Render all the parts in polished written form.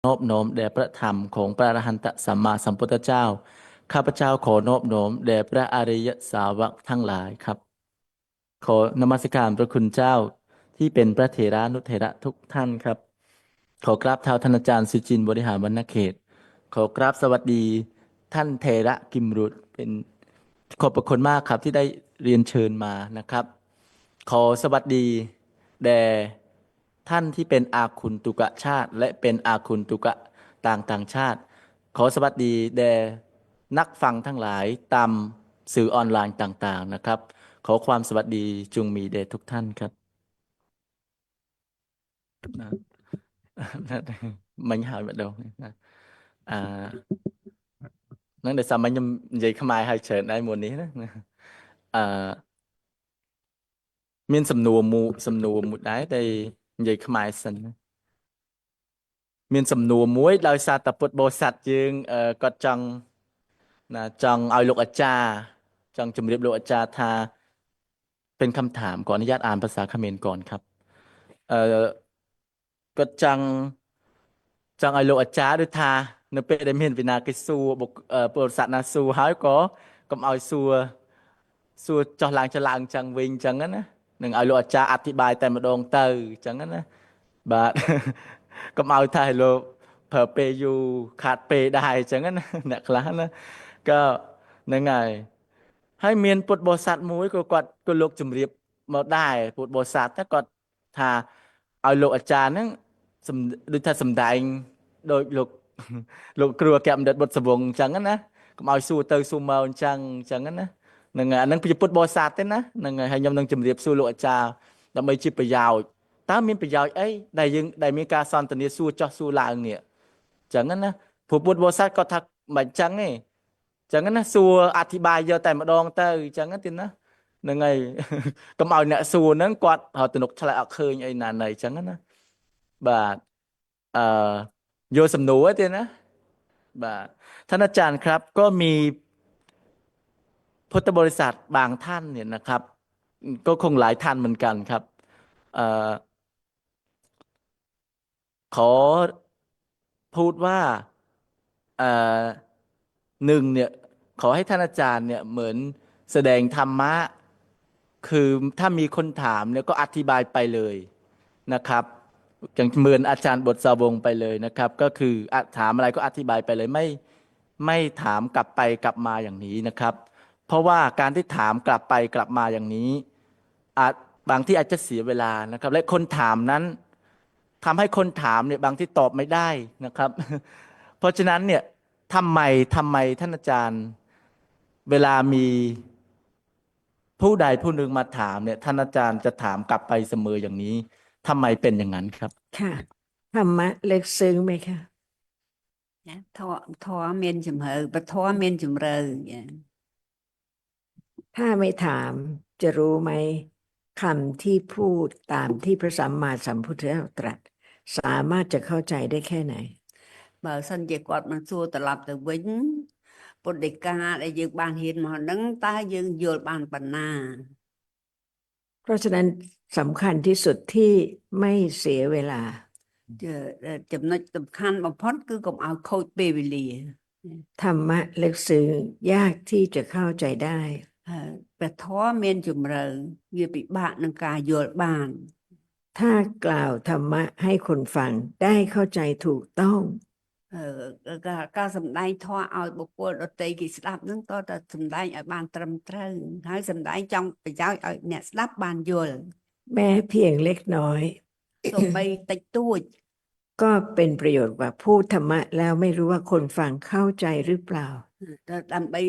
นอบน้อมแด่พระธรรมของพระอรหันตสัมมาสัมพุทธเจ้าข้าพเจ้าขอนอบน้อมแด่พระอริยสาวกทั้งหลายครับขอนมัสการพระคุณเจ้าที่เป็นพระเถรานุเถระทุกท่านครับขอกราบเท้าท่านอาจารย์สุจินต์บริหารวรรณเขตขอกราบสวัสดีท่านเถระกิมรุตเป็นขอบพระคุณมากครับที่ได้เรียนเชิญมานะครับขอสวัสดีแด่ท่านที่เป็นอาคุนตุกะชาติและเป็นอาคุนตุกะต่างชาติขอสวัสดีแด่นักฟังทั้งหลายตามสื่อออนไลน์ต่างๆนะครับขอความสวัสดีจงมีแด่ทุกท่านครับนะ mình hỏi bắt đầu à nó để sao mình vậy không ai hay chờ đây mùaนี้นะមានសំណួរមួយដែរតែនិយាយខ្មែរសិនមានសំណួរមួយដោយសារតែពុទ្ធបរិស័ទយើងគាត់ចង់ណាចង់ឲ្យលោកអាចារ្យចង់ជម្រាបលោកអាចារ្យថាเป็นคำถามขออนุญาตอ่านภาษาเขมรก่อนครับเอ่อគាត់ចង់ឲ្យលោកអាចារ្យដូចថានៅពេលដែលមានវិណាគេសួរបុគ្គពលរដ្ឋណាសួរហើយក៏កុំឲ្យសួរចោះឡើងចុះឡើងចឹងវិញចឹងណានឹងឲ្យលោកអាចារ្យអធិប្បាយតែម្ដងទៅចឹងណាបាទ កុំឲ្យថាឲ្យលោកប្រើពេលយូរខាតពេលដែរចឹងណាអ្នកខ្លះណាក៏ហ្នឹងហើយមានពុទ្ធបរិស័ទមួយក៏លោកជម្រាបមកដែរពុទ្ធបរិស័ទគាត់ថាឲ្យលោកអាចារ្យហ្នឹងដូចថាសំដែងដោយលោក លោកគ្រូអគ្គបណ្ឌិតបុត្រសវង្សអញ្ចឹងណាកុំឲ្យសួរទៅសួរមកអញ្ចឹងណាហ្នឹងអាហ្នឹងពុទ្ធបរិស័ទទេណាហ្នឹងហើយខ្ញុំនឹងជម្រាបសួរលោកអាចារ្យដើម្បីជាប្រយោជន៍តើមានប្រយោជន៍អីដែលយើងដែលមានការសន្ទនាសួរចោះសួរឡើងនេះអញ្ចឹងណាព្រោះពុទ្ធបរិស័ទគាត់ថាមិនអញ្ចឹងទេអញ្ចឹងណាសួរអធិប្បាយយកតែម្ដងទៅអញ្ចឹងទេណាហ្នឹងហើយកុំឲ្យអ្នកសួរហ្នឹងគាត់រត់ទំនុកឆ្លើយអត់ឃើញអីណាណីអញ្ចឹងណាបាទអឺយកសំណួរទេណាបាទท่านอาจารย์ครับก็มีพุทธบริษัทบางท่านเนี่ยนะครับก็คงหลายท่านเหมือนกันครับเอ่อขอพูดว่าเอ่อหนึ่งเนี่ยขอให้ท่านอาจารย์เนี่ยเหมือนแสดงธรรมะคือถ้ามีคนถามเนี่ยก็อธิบายไปเลยนะครับอย่างเหมือนอาจารย์บทสาวงศ์ไปเลยนะครับก็คือถามอะไรก็อธิบายไปเลยไม่ถามกลับไปกลับมาอย่างนี้นะครับเพราะว่าการที่ถามกลับไปกลับมาอย่างนี้อาจบางที่อาจจะเสียเวลานะครับและคนถามนั้นทำให้คนถามเนี่ยบางที่ตอบไม่ได้นะครับ เพราะฉะนั้นเนี่ยทำไมท่านอาจารย์เวลามีผู้ใดผู้หนึ่งมาถามเนี่ยท่านอาจารย์จะถามกลับไปเสมออย่างนี้ทำไมเป็นอย่างนั้นครับค่ะธรรมะลึกซึ้งไหมคะធម៌មានជំរឿពធម៌មានជំរឿถ้าไม่ถามจะรู้ไหมคำที่พูดตามที่พระสัมมาสัมพุทธเจ้าตรัสสามารถจะเข้าใจได้แค่ไหนបើសិនជាគាត់មិនសួរត្រឡប់ទៅវិញពុទ្ធដីកាដែលយើងបានហ៊ានមកហ្នឹងតើយើងយល់បានប៉ុណ្ណាเพราะฉะนั้นสำคัญที่สุดที่ไม่เสียเวลาចំណុចសំខាន់បំផុតគឺកុំឲ្យខូចពេលវេលាธรรมะลึกซึ้งยากที่จะเข้าใจได้ព្រះធម៌មានជំរឿវាពិបាកនឹងការយល់បានถ้ากล่าวธรรมะให้คนฟังได้เข้าใจถูกต้องការសម្ដែងធម៌ឲ្យបុគ្គលដទៃគេស្ដាប់នឹងតើសម្ដែងឲ្យបានត្រឹមត្រូវហើយសម្ដែងចង់ប្រយោជន៍ឲ្យអ្នកស្ដាប់បានយល់แม้เพียงเล็กน้อยសូម្បីតិចតួចก็เป็นประโยชน์กว่าพูดธรรมะแล้วไม่รู้ว่าคนฟังเข้าใจหรือเปล่าដើម្បី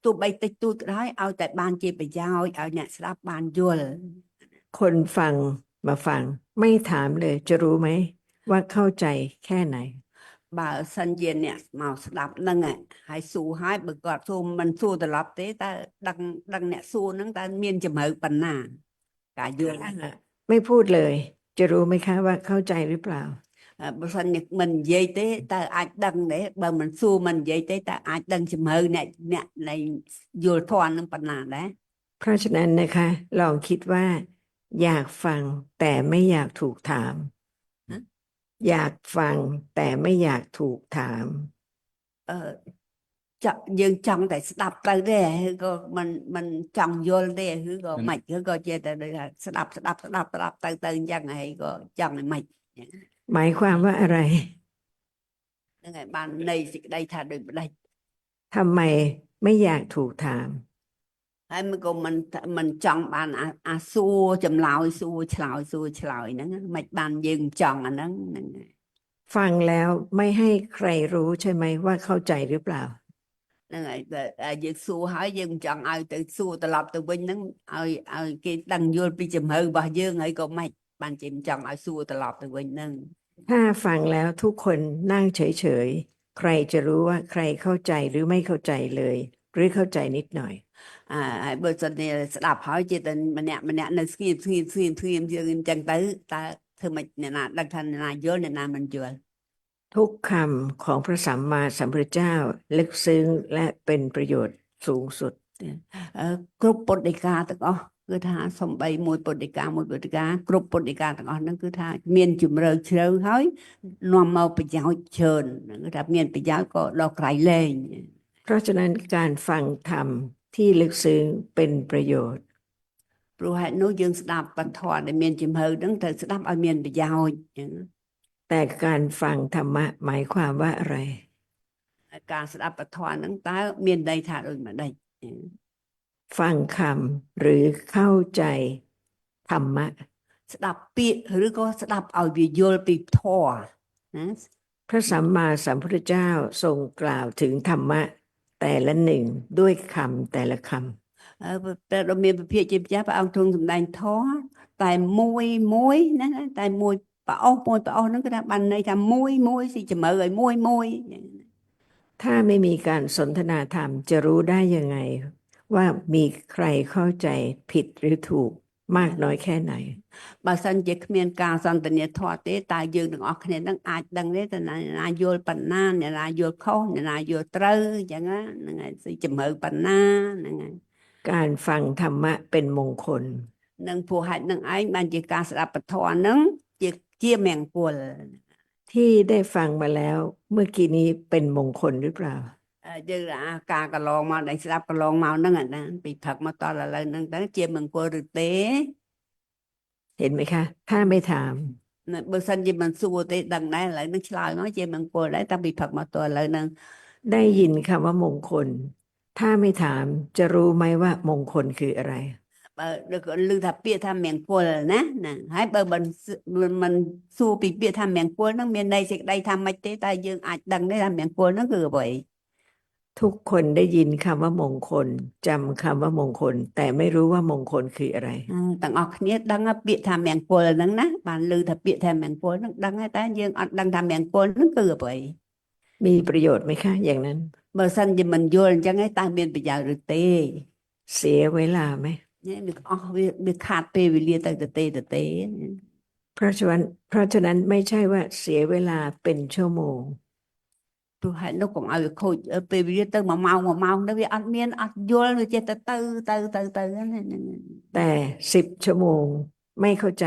ទោះបីតិចតួចក៏ដោយឲ្យតែបានជាប្រយោជន៍ឲ្យអ្នកស្ដាប់បានយល់คนฟังมาฟังไม่ถามเลยจะรู้ไหมว่าเข้าใจแค่ไหนបើសិនជាអ្នកមកស្ដាប់ហ្នឹងហើយសួរហើយបើគាត់សួរមិនសួរត្រឡប់ទេតើដឹងអ្នកសួរហ្នឹងតើមានជំរឿប៉ុណ្ណាការយល់ไม่พูดเลยจะรู้ไหมคะว่าเข้าใจหรือเปล่าបើសិនជាមិននិយាយទេតើអាចដឹងទេបើមិនសួរមិននិយាយទេតើអាចដឹងជំរឿអ្នកនៃយល់ធម៌ហ្នឹងប៉ុណ្ណាដែរเพราะฉะนั้นนะคะลองคิดว่าอยากฟังแต่ไม่อยากถูกถาม อยากฟังแต่ไม่อยากถูกถาม เออจะយើងចង់តែស្ដាប់ទៅទេឬក៏มันចង់យល់ទេឬក៏ นั่น មិនឬក៏ចេះតែដូចថាស្ដាប់ទៅអញ្ចឹងហើយក៏ចង់ឲ្យមិន หมายความว่าอะไร ហ្នឹងហើយបានន័យសេចក្តីថាដូចម្ដេច ทำไมไม่อยากถูกถาม ហើយมันក៏มันចង់បានអាសួរចម្លើយសួរឆ្លើយហ្នឹងមិនបានយើងចង់អាហ្នឹងហ្នឹងហើយ ฟังแล้วไม่ให้ใครรู้ใช่ไหมว่าเข้าใจหรือเปล่า ហ្នឹងហើយតែយើងសួរហើយយើងមិនចង់ឲ្យទៅសួរត្រឡប់ទៅវិញហ្នឹងឲ្យគេដឹងយល់ពីជំរឿរបស់យើងហើយក៏មិនបានជាមិនចង់ឲ្យសួរត្រឡប់ទៅវិញហ្នឹង ถ้าฟังแล้วทุกคนนั่งเฉยๆ ใครจะรู้ว่าใครเข้าใจหรือไม่เข้าใจเลย หรือเข้าใจนิดหน่อย ហើយបើសិនជាស្ដាប់ហើយជាតែម្នាក់នៅស្ងៀមយើងអញ្ចឹងទៅតើធ្វើម៉េចអ្នកណាដឹងថាអ្នកណាយល់អ្នកណាមិនយល់ ทุกคำของพระสัมมาสัมพุทธเจ้าลึกซึ้งและเป็นประโยชน์สูงสุด គ្រប់ពុទ្ធដីកាទាំងអស់គឺថាសំបីមួយពុទ្ធដីកាគ្រប់ពុទ្ធដីកាទាំងអស់ហ្នឹងគឺថាមានជំរឿជ្រៅហើយនាំមកប្រយោជន៍ច្រើនគឺថាមានប្រយោជន៍ក៏ដល់ក្រៃលែង เพราะฉะนั้นการฟังธรรมที่ลึกซึ้งเป็นประโยชน์ ព្រោះហេតុនោះយើងស្ដាប់បទធម៌ដែលមានជំរឿហ្នឹងត្រូវស្ដាប់ឲ្យមានប្រយោជន៍អញ្ចឹង แต่การฟังธรรมะหมายความว่าอะไร ការស្ដាប់បទធម៌ហ្នឹងតើមានន័យថាដូចម្ដេច ฟังคำหรือเข้าใจธรรมะ ស្ដាប់ពាក្យឬក៏ស្ដាប់ឲ្យវាយល់ពីធម៌ណា พระสัมมาสัมพุทธเจ้าทรงกล่าวถึงธรรมะแต่ละหนึ่งด้วยคำแต่ละค តែដល់មានពភាជាម្ចាស់ព្រះអង្គទ្រង់សម្ដែងធម៌តែមួយណាតែមួយប្រអស់ហ្នឹងគឺថាបានន័យថាមួយស៊ីជំរឿឲ្យមួយ ำถ้าไม่มีการสนทนาธรรมจะรู้ได้ยังไง ว่ามีใครเข้าใจผิดหรือถูกมากน้อยแค่ไหน បើសិនជាគ្មានការសន្ទនាធម៌ទេតើយើងទាំងអស់គ្នានឹងអាចដឹងទេតើអ្នកណាយល់ប៉ុណ្ណាអ្នកណាយល់ខុសអ្នកណាយល់ត្រូវអញ្ចឹងហ្នឹងហើយស៊ីជំរឿប៉ុណ្ណាហ្នឹងហើយ การฟังธรรมะเป็นมงคล នឹងព្រោះហេតុនឹងឯងបានជាការស្ដាប់ពធហ្នឹងជាមង្គល ที่ได้ฟังมาแล้ว เมื่อกี้นี้เป็นมงคลหรือเปล่า យើងអាការកន្លងមកដែលស្ដាប់កន្លងមកហ្នឹងណាពីព្រឹកមកតឥឡូវហ្នឹងទៅជាមង្គលឬទេ เห็นไหมคะ ถ้าไม่ถาม បើសិនជាមិនសួរទេដឹងដែរឥឡូវហ្នឹងឆ្លើយមកជាមង្គលដែរតាំងពីព្រឹកមកតឥឡូវហ្នឹង ได้ยินคำว่ามงคล ถ้าไม่ถามจะรู้ไหมว่ามงคลคืออะไร បើដូចឮថាពាក្យថាមង្គលណាហើយបើមិនសួរពីពាក្យថាមង្គលហ្នឹងមានន័យសេចក្តីថាម៉េចទេតែយើងអាចដឹងទេថាមង្គលហ្នឹងគឺអ្វី ทุกคนได้ยินคำว่ามงคลจำคำว่ามงคล แต่ไม่รู้ว่ามงคลคืออะไร ទាំងអស់គ្នាដឹងពាក្យថាមង្គលហ្នឹងណាបានឮថាពាក្យថាមង្គលហ្នឹងដឹងតែយើងអត់ដឹងថាមង្គលហ្នឹងគឺអ្វី มีประโยชน์ไหมคะ อย่างนั้น បើសិនជាមិនយល់អញ្ចឹងតើមានប្រយោជន៍ឬទេ เสียเวลาไหม វាអស់វាខាតពេលវេលាទៅទេ เพราะฉะนั้นไม่ใช่ว่าเสียเวลาเป็นชั่วโมง ព្រោះហេតុនោះកុំឲ្យវាខូចពេលវេលាទៅ1 ម៉ោងទៅវាអត់មានអត់យល់វាចេះទៅហ្នឹង แต่10 ชั่วโมงไม่เข้าใจ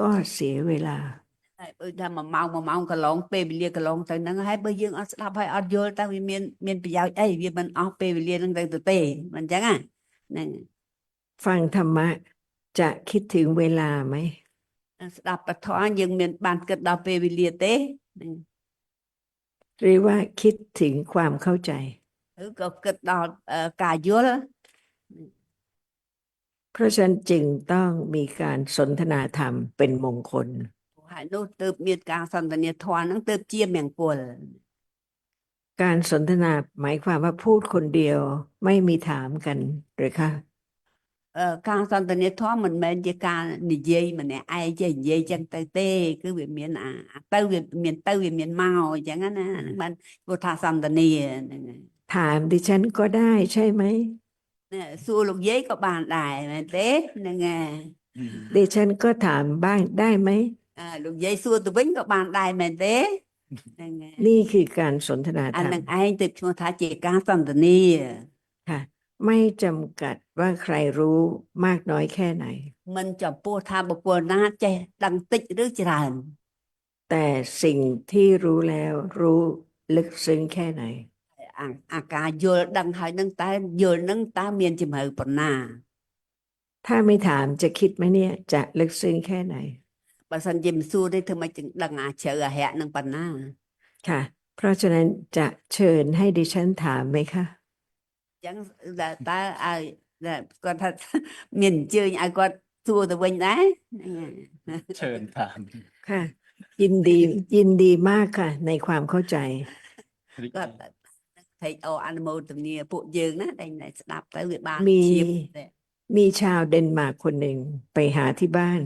ก็เสียเวลา ហើយបើថា1 ម៉ោងកន្លងពេលវេលាកន្លងទៅហ្នឹងហើយបើយើងអត់ស្ដាប់ហើយអត់យល់តើវាមានប្រយោជន៍អីវាមិនអស់ពេលវេលាហ្នឹងទៅទេមិនអញ្ចឹងហ្នឹង ฟังธรรมะจะคิดถึงเวลาไหม ស្ដាប់ពធយើងមានបានគិតដល់ពេលវេលាទេហ្នឹង หรือว่าคิดถึงความเข้าใจ ឬក៏គិតដល់ការយល់ เพราะฉะนั้นจึงต้องมีการสนทนาธรรมเป็นมงคล ហើយនោះទើបមានការសន្ទនាធម៌ហ្នឹងទើបជាមង្គល การสนทนาหมายความว่าพูดคนเดียวไม่มีถามกันหรือคะ ការសន្ទនាធម៌មិនមែនជាការនិយាយម្នាក់ឯងចេះនិយាយចឹងទៅទេគឺវាមានទៅវាមានមកអញ្ចឹងណាហ្នឹងបានគេថាសន្ទនាហ្នឹង ถามดิฉันก็ได้ใช่ไหม សួរលោកយាយក៏បានដែរមែនទេហ្នឹងហើយ ดิฉันก็ถามบ้างได้ไหม លោកយាយសួរទៅវិញក៏បានដែរមែនទេហ្នឹងហើយ นี่คือการสนทนาธ អា รรม នឹងឯងទើបឈ្មោះថាជាការសន្ទនា ค่ะ ไม่จำกัดว่าใครรู้มากน้อยแค่ไหน មិនចំពោះថាបុគ្គលណាចេះដឹងតិចឬច្រើន แต่สิ่งที่รู้แล้วรู้ลึกซึ้งแค่ไหน អាការយល់ដឹងហើយនឹងតែយល់នឹងតើមានជំរឿប៉ុណ្ណា ถ้าไม่ถามจะคิดไหมเนี่ย จะลึกซึ้งแค่ไหน បើសិនជាមិនសួរទេធ្វើម៉េចจึงដឹងជ្រៅហៈនឹងប៉ុណ្ណា ค่ะ เพราะฉะนั้นจะเชิญให้ดิฉันถามไหมคะ អញ្ចឹងតើឲ្យគាត់ថា មានអញ្ជើញឲ្យគាត់សួរទៅវិញដែរ เชิญถาม ค่ะ ยินดียินดีมากค่ะ ในความเข้าใจ គាត់ថេកអនុមោទនាពួកយើងណាដែលស្ដាប់ទៅវាបាន มี ជាទេ มีชาวเดนมาร์กคนหนึ่งไปหาที่บ้าน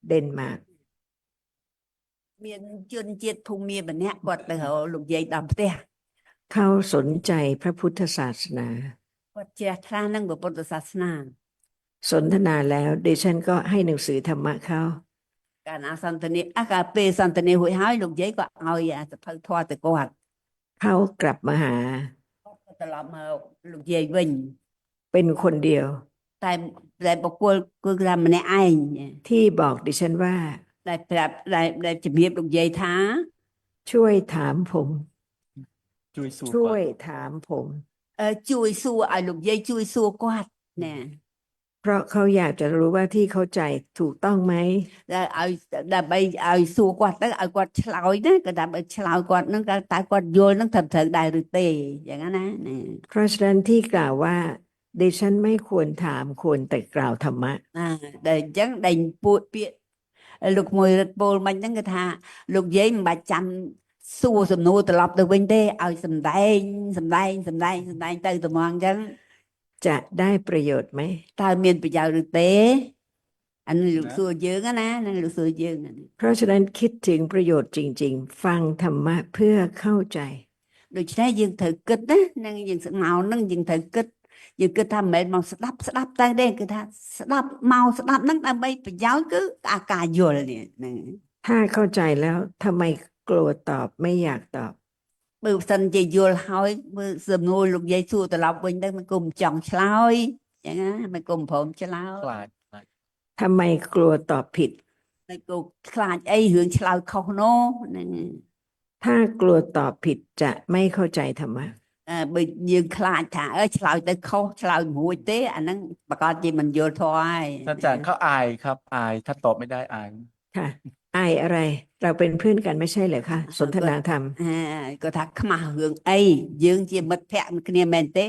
เดนมาร์ก មានជនជាតិភូមិម្នាក់គាត់ទៅរកលោកយាយដល់ផ្ទះ เขาสนใจพระพุทธศาสนา គាត់ជ្រះថ្លានឹងពុទ្ធសាសនា สนทนาแล้วดิฉันก็ให้หนังสือธรរมะเขา កាលណាសន្តានាកាលពេលសន្តានារួចហើយលោកយាយក៏ឲ្យសភៅធម៌ទៅគាត់ เขากลับมาหา គាត់ត្រឡប់មកលោកយាយវិញ เป็นคนเดียว តែបុគ្គលគឺថាម្នាក់ឯង ที่บอกดิฉันว่า ដែលប្រាប់ដែលជំរាបលោកយាយថា ช่วยถามผม ជួយសួរ ช่ว គាត់ ยถามผม ជួយសួរឲ្យលោកយាយជួយសួរគាត់ណែ เพราะเขาอยากจะรู้ว่าที่เข้าใจถูกต้องไหม ដើម្បីឲ្យសួរគាត់ទៅឲ្យគាត់ឆ្លើយណាក៏ដើម្បីឆ្លើយគាត់នឹងតើគាត់យល់នឹងត្រឹមត្រូវដែរឬទេយ៉ាងហ្នឹងណា เพราะฉะนั้นที่กล่าวว่าดิฉันไม่ควรถามควรแต่กล่าวธรรมะ ដែលអញ្ចឹងដែលពួកពាក្យលោកមួយរត់ពោលមិញហ្នឹងគឺថាលោកយាយមិនបាច់ចាំសួរសំណួរត្រឡប់ទៅវិញទេឲ្យសំដែងទៅត្មងអញ្ចឹង จะได้ประโยชน์ไหม តើមានប្រយោជន៍ឬទេអានេះលោកសួរយើងណានឹងលោកសួរយើង เพราะฉะนั้นคิดถึงประโยชน์จริง ๆ ฟังธรรมะเพื่อเข้าใจ ដូច្នេះយើងត្រូវគិតណានឹងយើងមកនឹងយើងត្រូវគិតយើងគិតថាមិនមែនមកស្ដាប់តែទេគឺថាស្ដាប់មកស្ដាប់ហ្នឹងដើម្បីប្រយោជន៍គឺអាការយល់នេះហ្នឹង ถ้าเข้าใจแล้วทำไมกลัวตอบไม่อยากตอบ បើមិនសិនជាយល់ហើយមើលសំណួរលោកយាយសួរត្រឡប់វិញទៅមិនគុំចង់ឆ្លើយអញ្ចឹងណាមិនគុំព្រមឆ្លើយ ខ្លាច ทำไมกลัวตอบผิด មិនគុំខ្លាចអីរឿងឆ្លើយខុសនោះហ្នឹង ถ้ากลัวตอบผิดจะไม่เข้าใจธรรมะ បើយើងខ្លាចថាឆ្លើយទៅខុសឆ្លើយមួយទេអាហ្នឹងប្រកាសជាមិនយល់ធម៌ហើយ ท่านอาจารย์เขาอายครับ อาย ถ้าตอบไม่ได้อาย ค่ะอายอะไร เราเป็นเพื่อนกันไม่ใช่เหรอคะสนทนาธรรม គាត់ថាខ្មាស់រឿងអីយើងជាមិត្តភក្តិគ្នាមែនទេ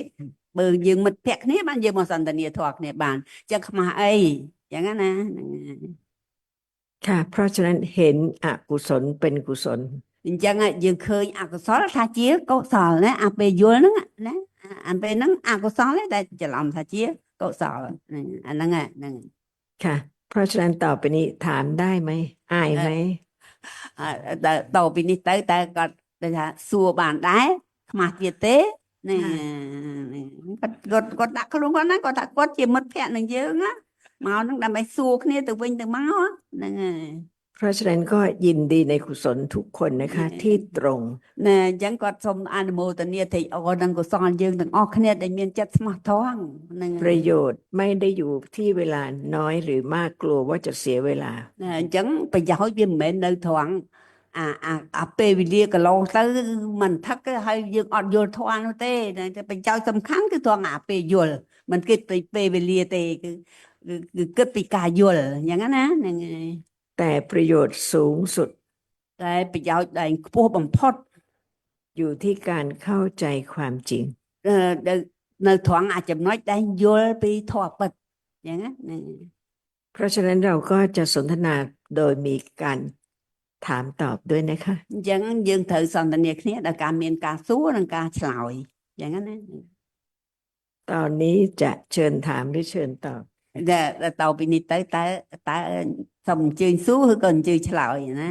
បើយើងមិត្តភក្តិគ្នាបានយើងមកសន្ទនាធម៌គ្នាបានចឹងខ្មាស់អីយ៉ាងហ្នឹងណា ค่ะ เพราะฉะนั้นเห็นอกุศลเป็นกุศล អញ្ចឹងយើងឃើញអកុសលថាជាកុសលណាអាពេលយល់ហ្នឹងណាអាពេលហ្នឹងអកុសលទេដែលច្រឡំថាជាកុសលហ្នឹងអាហ្នឹងហ្នឹង ค่ะ เพราะฉะนั้นต่อไปนี้ถามได้ไหมอายไหม តែតពីនេះទៅតែគាត់ថាសួរបានដែរខ្មាស់ទៀតទេនេះគាត់ដាក់ខ្លួនគាត់ណាគាត់ថាគាត់ជាមិត្តភក្តិនឹងយើងណាមកហ្នឹងដើម្បីសួរគ្នាទៅវិញទៅមកហ្នឹងហើយ เพราะฉะนั้นก็ยินดีในกุศลทุกคนนะคะ ที่ตรง ណែអញ្ចឹងគាត់សូមអនុមោទនាទេអរនឹងកុសលយើងទាំងអស់គ្នាដែលមានចិត្តស្មោះត្រង់ហ្នឹង ประโยชน์ไม่ได้อยู่ที่เวลาน้อยหรือมากกลัวว่าจะเสียเวลา អញ្ចឹងប្រយោជន៍វាមិនមែននៅត្រង់អាពេលវេលាកន្លងទៅមិនថឹកទេហើយយើងអត់យល់ធម៌នោះទេតែប្រយោជន៍សំខាន់គឺត្រង់អាពេលយល់មិនគិតពីពេលវេលាទេគឺគិតពីការយល់អញ្ចឹងណាហ្នឹងហើយ แต่ประโยชน์สูงสุด តែប្រយោជន៍ដែលខ្ពស់បំផុត อยู่ที่การเข้าใจความจริง នៅត្រង់អាចចំណុចដែលយល់ពីធម៌ពិតអញ្ចឹងណាហ្នឹង เพราะฉะนั้นเราก็จะสนทนาโดยมีการถามตอบด้วยนะคะ អញ្ចឹងយើងត្រូវសន្ទនាគ្នាដោយការមានការសួរនិងការឆ្លើយអញ្ចឹងណា ตอนนี้จะเชิญถามหรือเชิญตอบ តែតពីនេះទៅតែសូមអញ្ជើញសួរឬក៏អញ្ជើញឆ្លើយណា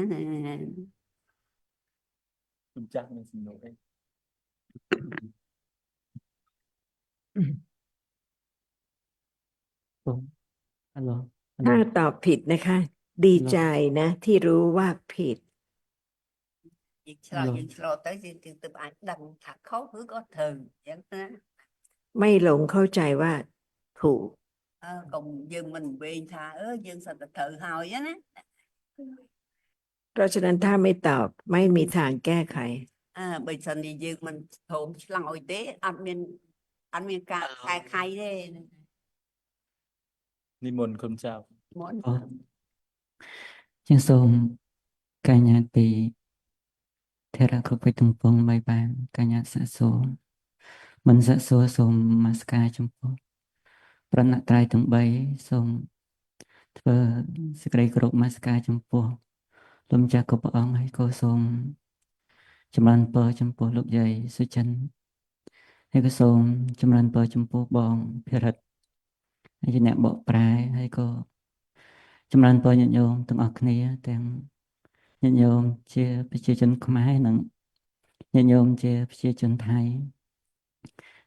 คุณจักมีสนุกเอง ฮัลโหล ถ้าตอบผิดนะคะ ดีใจนะ ที่รู้ว่าผิด យើងឆ្លើយយើងឆ្លោតទៅយើងទៅអាចដឹងថាខុសឬក៏ត្រូវអញ្ចឹងណា ไม่หลงเข้าใจว่าถูก កុំយើងមិនវែងថាយើងសិតតែត្រូវហើយណា เพราะฉะนั้นถ้าไม่ตอบไม่มีทางแก้ไข bây giờ thì dương mình thốn lăng ôi tế ăn miên cả khai khai thế นิมนต์คุณเจ้า muốn ជាសូមកញ្ញាទីធរៈគ្រប់វិទាំងពងបីបានកញ្ញាសាកសួរមិនសាកសួរសូមនមស្ការចំពោះប្រណត្រ័យទាំង3សូមធ្វើសេចក្តីគោរពនមស្ការចំពោះលោកម្ចាស់គ្រប់ព្រះអង្គហើយក៏សូមចម្រើនពរចំពោះលោកយាយសុចិនហើយក៏សូមចម្រើនពរចំពោះបងភិរិទ្ធហើយជាអ្នកបកប្រែហើយក៏ចម្រើនពរញាតិញោមទាំងអស់គ្នាទាំងញាតិញោមជាប្រជាជនខ្មែរនិងញាតិញោមជាប្រជាជនថៃ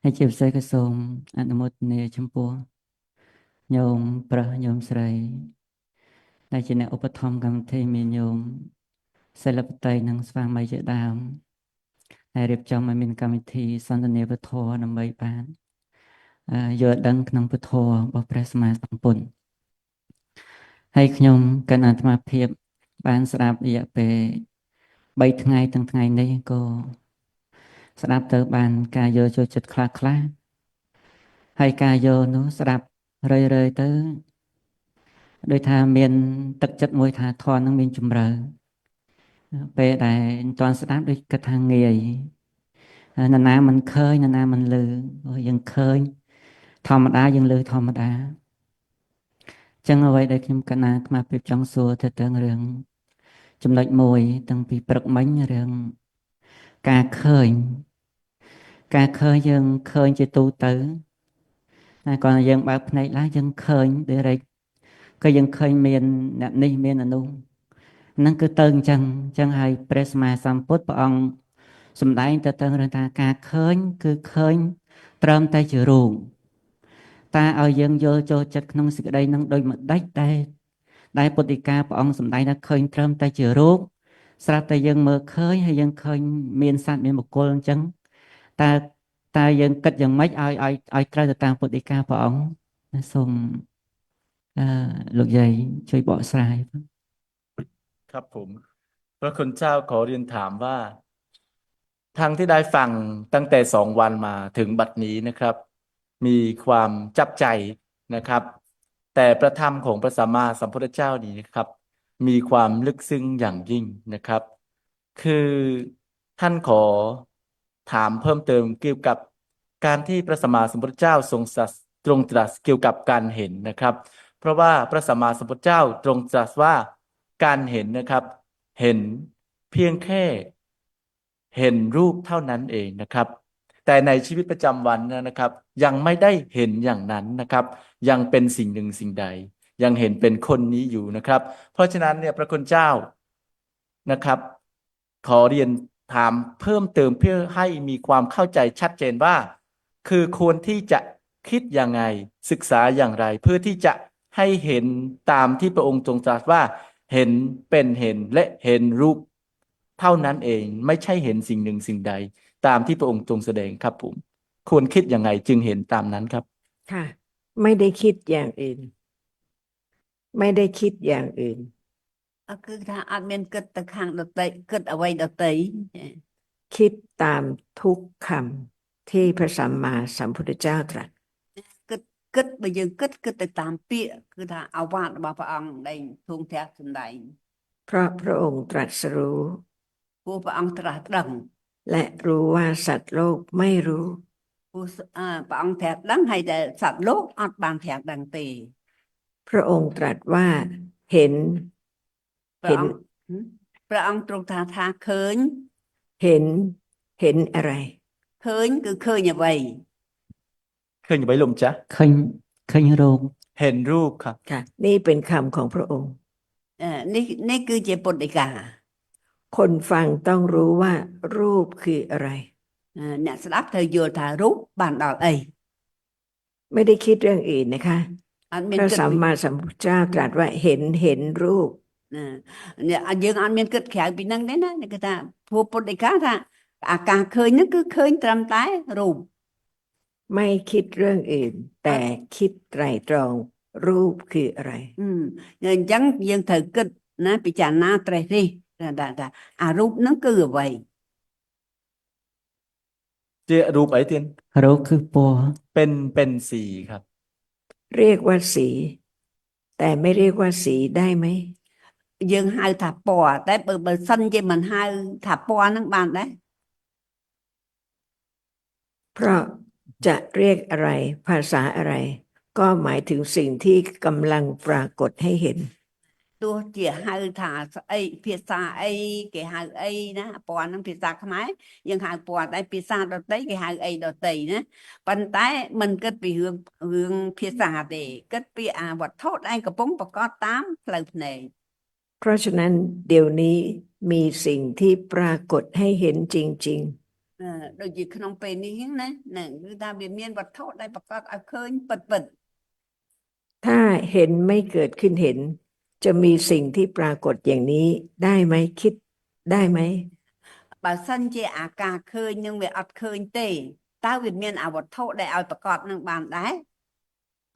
ហើយជាពិសេសក៏សូមអនុមោទនាចំពោះញោមប្រុសញោមស្រីដែលជាអ្នកឧបត្ថម្ភកម្មវិធីមានញោមសិលបតីនិងស្វាមីជាដើមហើយរៀបចំឲ្យមានកម្មវិធីសន្ទនាពធដើម្បីបានយល់ដឹងក្នុងពធរបស់ព្រះសម្មាសម្ពុទ្ធហើយខ្ញុំគណៈអាត្មាភាពបានស្ដាប់រយៈពេល3ថ្ងៃទាំងថ្ងៃនេះក៏ស្ដាប់ទៅបានការយល់ចូលចិត្តខ្លះហើយការយល់នោះស្ដាប់រឿយទៅដោយថាមានទឹកចិត្តមួយថាធម៌នឹងមានជំរឿពេលដែលមិនទាន់ស្ដាប់ដូចគិតថាងាយនរណាមិនឃើញនរណាមិនឮយើងឃើញធម្មតាយើងឮធម្មតាចឹងអ្វីដែលខ្ញុំកណាអាត្មាភាពចង់សួរទៅទាំងរឿងចំណុចមួយតាំងពីព្រឹកមិញរឿងការឃើញយើងឃើញជាទូទៅតែគាត់យើងបើកភ្នែកឡើងយើងឃើញ direct ក៏យើងឃើញមានអ្នកនេះមានអានោះហ្នឹងគឺទៅអញ្ចឹងហើយព្រះសម្មាសម្ពុទ្ធព្រះអង្គសម្ដែងទៅទាំងរឿងថាការឃើញគឺឃើញត្រឹមតែជារូបតែឲ្យយើងយល់ចូលចិត្តក្នុងសេចក្តីនឹងដូចម្ដេចដែលពុទ្ធិកាព្រះអង្គសម្ដែងថាឃើញត្រឹមតែជារូបស្រាប់តែយើងមើលឃើញហើយយើងឃើញមានសត្វមានបុគ្គលអញ្ចឹងតើយើងគិតយ៉ាងម៉េចឲ្យត្រូវទៅតាមពុទ្ធិកាព្រះអង្គសូមលោកយាយជួយបកស្រាយ ครับผมพระคุณเจ้าขอเรียนถามว่าทางที่ได้ฟังตั้งแต่2 วันมาถึงบัดนี้นะครับ มีความจับใจนะครับ แต่พระธรรมของพระสัมมาสัมพุทธเจ้านี้นะครับ มีความลึกซึ้งอย่างยิ่งนะครับ คือท่านขอถามเพิ่มเติมเกี่ยวกับการที่พระสัมมาสัมพุทธเจ้าทรงตรงตรัสเกี่ยวกับการเห็นนะครับ เพราะว่าพระสัมมาสัมพุทธเจ้าตรงตรัสว่าการเห็นนะครับ เห็นเพียงแค่เห็นรูปเท่านั้นเองนะครับ แต่ในชีวิตประจำวันนะครับ ยังไม่ได้เห็นอย่างนั้นนะครับ ยังเป็นสิ่งหนึ่งสิ่งใด ยังเห็นเป็นคนนี้อยู่นะครับ เพราะฉะนั้นเนี่ยพระคุณเจ้านะครับ ขอเรียนถามเพิ่มเติมเพื่อให้มีความเข้าใจชัดเจนว่า คือควรที่จะคิดยังไงศึกษาอย่างไร เพื่อที่จะให้เห็นตามที่พระองค์ทรงตรัสว่าเห็นเป็นเห็นและเห็นรูปเท่านั้นเองไม่ใช่เห็นสิ่งหนึ่งสิ่งใด ตามที่พระองค์ทรงแสดงครับผมควรคิดยังไงจึงเห็นตามนั้นครับ ค่ะ ไม่ได้คิดอย่างอื่น ไม่ได้คิดอย่างอื่น cứ tha ăn miên cất ta khang đợt tây cất ở vay đợt tây คิดตามทุกคำที่พระสัมมาสัมพุทธเจ้าตรัส cất bây giờ cất tới tam pịa cứ tha ao vạt bà phật ông đây thung theo sân đây เพราะพระองค์ตรัสรู้ cô phật ông tra đằng และรู้ว่าสัตว์โลกไม่รู้ cô phật ông theo đằng hay để sạch lốt ăn bàn theo đằng tì พระองค์ตรัสว่าเห็น phật ông phật ông trung tha khơi เห็นเห็นอะไร khơi cứ khơi như vậy เคยอยู่ใบลมจ๊ะ ឃើញរូប เห็นรูปครับ ค่ะ นี่เป็นคำของพระองค์ นี่คือเจปุตติกา คนฟังต้องรู้ว่ารูปคืออะไร เนี่ยสลับเธอโยธารูปบ้านดอกเอ้ย ไม่ได้คิดเรื่องอื่นนะคะ อัน พ เมียน ระ กึด สัมมาสัมพุทธเจ้าตรัสว่าเห็นรูป เนี่ยอันยังอันเมียนกึดแขกปีนั่งได้นะนี่ก็ท่าผู้ปุตติกาท่าอาการเคยนึกคือเคยตรำตายรูป ไม่คิดเรื่องอื่น แต่คิดไตร่ตรองรูปคืออะไร nhưng chẳng dân thời kịch nó bị chả na trời đi អារូបហ្នឹងគឺអ្វី ជារូปអីទៀត រូបគឺពណ៌ เป็นสีครับ เรียกว่าสี แต่ไม่เรียกว่าสีได้ไหม យើងហៅថាពណ៌តែបើសិនជាមិនហៅថាពណ៌ហ្នឹងបានដែរ เพราะจะเรียกอะไรภาษาอะไร ก็หมายถึงสิ่งที่กำลังปรากฏให้เห็น ទោះជាហៅថាស្អីភាសាអីគេហៅអីណាពណ៌ហ្នឹងភាសាខ្មែរយើងហៅពណ៌តែភាសាដទៃគេហៅអីដទៃណាប៉ុន្តែមិនគិតពីរឿងភាសាទេគិតពីអាវត្ថុដែលកំពុងប្រកបតាមផ្លូវភ្នែក เพราะฉะนั้นเดี๋ยวนี้มีสิ่งที่ปรากฏให้เห็นจริง ដូចជាក្នុងពេលនេះណាគឺថាវាមានវត្ថុដែលប្រកបឲ្យឃើញពិត ๆ ถ้าเห็นไม่เกิดขึ้นเห็น จะมีสิ่งที่ปรากฏอย่างนี้ได้ไหมคิดได้ไหม បើសិនជាអាការឃើញនឹងវាអត់ឃើញទេតើវាមានអាវត្ថុដែលឲ្យប្រកបនឹងបានដែរ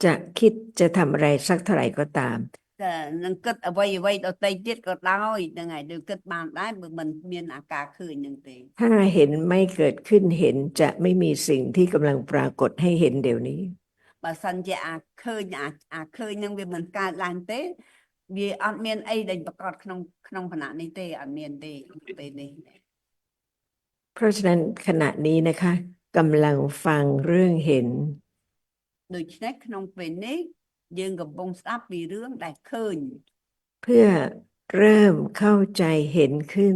จะคิดจะทำอะไรสักเท่าไหร่ก็ตาม តែនឹងគិតអ្វីដទៃទៀតក៏ដោយហ្នឹងហើយដូចគិតបានដែរបើមិនមានអាការឃើញនឹងទេ ถ้าเห็นไม่เกิดขึ้นเห็นจะไม่มีสิ่งที่กำลังปรากฏให้เห็นเดี๋ยวนี้ បើសិនជាអាឃើញនឹងវាមិនកើតឡើងទេវាអត់មានអីដែលប្រកបក្នុងខណៈនេះទេអត់មានទេពេលនេះ เพราะฉะนั้นขณะนี้นะคะกำลังฟังเรื่องเห็น ដូច្នេះក្នុងពេលនេះយើងកំពុងស្ដាប់ពីរឿងដែលឃើញ เพื่อเริ่มเข้าใจเห็นขึ้น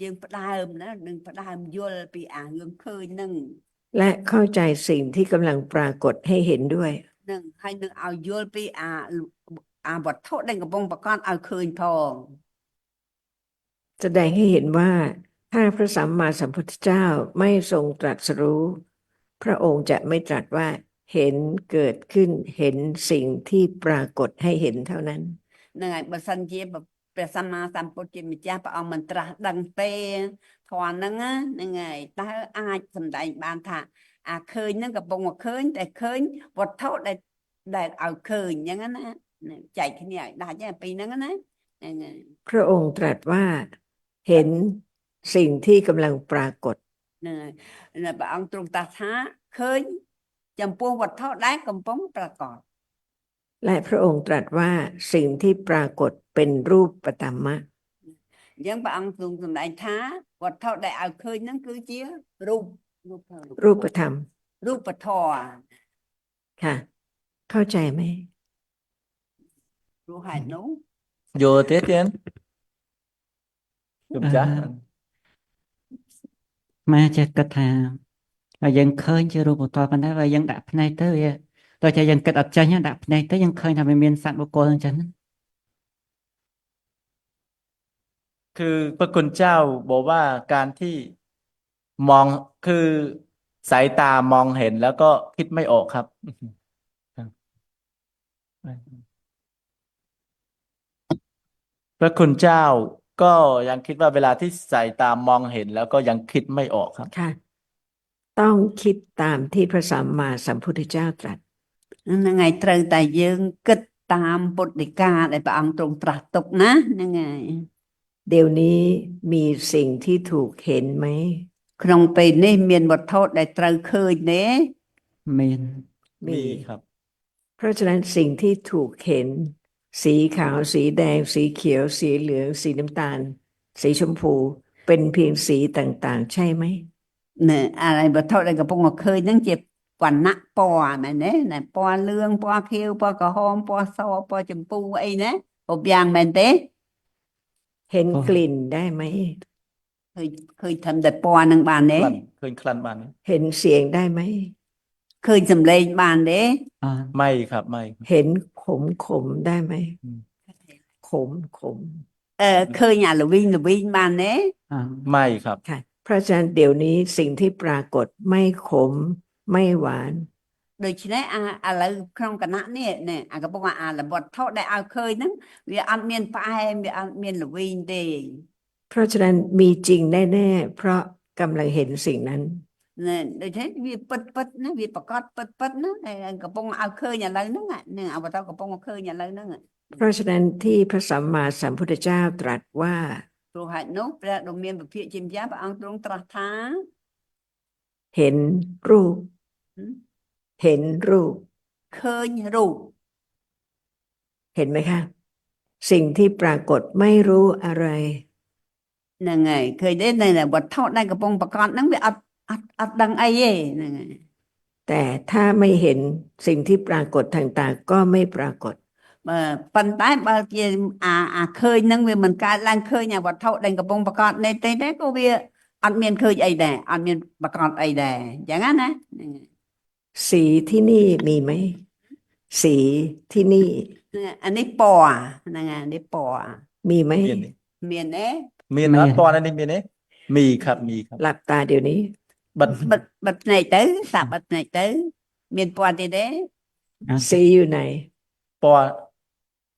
យើងផ្ដើមណានឹងផ្ដើមយល់ពីអារឿងឃើញនឹង และเข้าใจสิ่งที่กำลังปรากฏให้เห็นด้วย នឹងហើយនឹងឲ្យយល់ពីអាវត្ថុដែលកំពុងប្រកបឲ្យឃើញផង แสดงให้เห็นว่าถ้าพระสัมมาสัมพุทธเจ้าไม่ทรงตรัสรู้ พระองค์จะไม่ตรัสว่าเห็นเกิดขึ้นเห็นสิ่งที่ปรากฏให้เห็นเท่านั้น ហ្នឹងហើយបើសិនជាព្រះសម្មាសម្ពុទ្ធជាម្ចាស់ព្រះអង្គមិនត្រាស់ដឹងទេធម៌ហ្នឹងហ្នឹងហើយតើអាចសម្ដែងបានថាអាឃើញហ្នឹងកំពុងតែឃើញតែឃើញវត្ថុដែលឲ្យឃើញអញ្ចឹងណាចែកគ្នាឲ្យដាច់ហ្នឹងពីហ្នឹងណាហ្នឹងហើយ พระองค์ตรัสว่าเห็นสิ่งที่กำลังปรากฏ ហ្នឹងហើយព្រះអង្គទ្រង់ត្រាស់ថាឃើញចំពោះវត្ថុដែលកំពុងប្រកប และพระองค์ตรัสว่าสิ่งที่ปรากฏเป็นรูปปตัมมะ អញ្ចឹងព្រះអង្គទ្រង់សម្ដែងថាវត្ថុដែលឲ្យឃើញហ្នឹងគឺជារូប รูปธรรม រូបធម៌ ค่ะ เข้าใจไหม ព្រោះហេតុនោះ យល់ទេទៀតជុំចាស់ មកចេះគិតថាហើយយើងឃើញជារូបវត្ថុប៉ុន្តែបើយើងដាក់ភ្នែកទៅវាដូចតែយើងគិតអត់ចេញណាដាក់ភ្នែកទៅយើងឃើញថាវាមានសត្វបុគ្គលអញ្ចឹងណា คือพระคุณเจ้าบอกว่าการที่มองคือสายตามองเห็นแล้วก็คิดไม่ออกครับ พระคุณเจ้าก็ยังคิดว่าเวลาที่สายตามองเห็นแล้วก็ยังคิดไม่ออกครับ ค่ะ ต้องคิดตามที่พระสัมมาสัมพุทธเจ้าตรัส ហ្នឹងហើយត្រូវតែយើងគិតតាមពុទ្ធដីកាដែលព្រះអង្គទ្រង់ត្រាស់ទុកណាហ្នឹងហើយ เดี๋ยวนี้มีสิ่งที่ถูกเห็นไหม ក្នុងពេលនេះមានវត្ថុដែលត្រូវឃើញទេ មាន มีครับ เพราะฉะนั้นสิ่งที่ถูกเห็น สีขาว สีแดง สีเขียว สีเหลือง สีน้ำตาล สีชมพู เป็นเพียงสีต่างๆ ใช่ไหม ណែអាវត្ថុដែលកំពុងតែឃើញហ្នឹងជាវណ្ណៈពណ៌មែនទេណែពណ៌លឿងពណ៌ខៀវពណ៌ក្រហមពណ៌សពណ៌ចម្ពូអីណាគ្រប់យ៉ាងមែនទេ เห็นกลิ่นได้ไหม ឃើញធំតែពណ៌ហ្នឹងបានទេ คลั่นเคยคลั่นบ้านไหม เห็นเสียงได้ไหม ឃើញសំឡេងបានទេ អត់ ไม่ครับไม่ เห็นขมได้ไหม อืม ขม ឃើញអាល្វីងបានទេ អត់ ไม่ครับ ค่ะ เพราะฉะนั้นเดี๋ยวนี้สิ่งที่ปรากฏไม่ขม ไม่หวาน ដូច្នេះឥឡូវក្នុងគណៈនេះណែកំពុងអាវត្ថុដែលឲ្យឃើញហ្នឹងវាអត់មានផ្អែមវាអត់មានល្វីងទេ เพราะฉะนั้นมีจริงแน่ๆเพราะกำลังเห็นสิ่งนั้น ណែដូច្នេះវាពិតណាវាប្រកបពិតណាដែលកំពុងឲ្យឃើញឥឡូវហ្នឹងហ្នឹងអាវត្ថុកំពុងឲ្យឃើញឥឡូវហ្នឹង เพราะฉะนั้นที่พระสัมมาสัมพุทธเจ้าตรัสว่า ព្រោះហេតុនោះព្រះដ៏មានពភាកជាម្ចាស់ព្រះអង្គទ្រង់ត្រាស់ថា เห็นรูป ហឹម เห็นรูป ឃើញរូប เห็นไหมคะ สิ่งที่ปรากฏไม่รู้อะไร ហ្នឹងហើយឃើញទេនៅវត្ថុដែលកំពុងប្រកបហ្នឹងវាអត់ដឹងអីទេហ្នឹងហើយ แต่ถ้าไม่เห็นสิ่งที่ปรากฏทางตาก็ไม่ปรากฏ បើប៉ុន្តែបើជាអាឃើញហ្នឹងវាមិនកើតឡើងឃើញអាវត្ថុដែលកំពុងប្រកបនេះទេក៏វាអត់មានឃើញអីដែរអត់មានប្រកបអីដែរអញ្ចឹងណាហ្នឹងហើយ สีที่นี่มีไหม สีที่นี่ អានេះពណ៌ហ្នឹងហើយនេះពណ៌ มีไหม មានទេ មានទេ មានអត់ពណ៌នេះមានទេมีครับมีครับ หลับตาเดี๋ยวนี้ បិទ បិទភ្នែកទៅសាប់បិទភ្នែកទៅមានពណ៌ទៀតទេ អត់ สีอยู่ไหน ពណ៌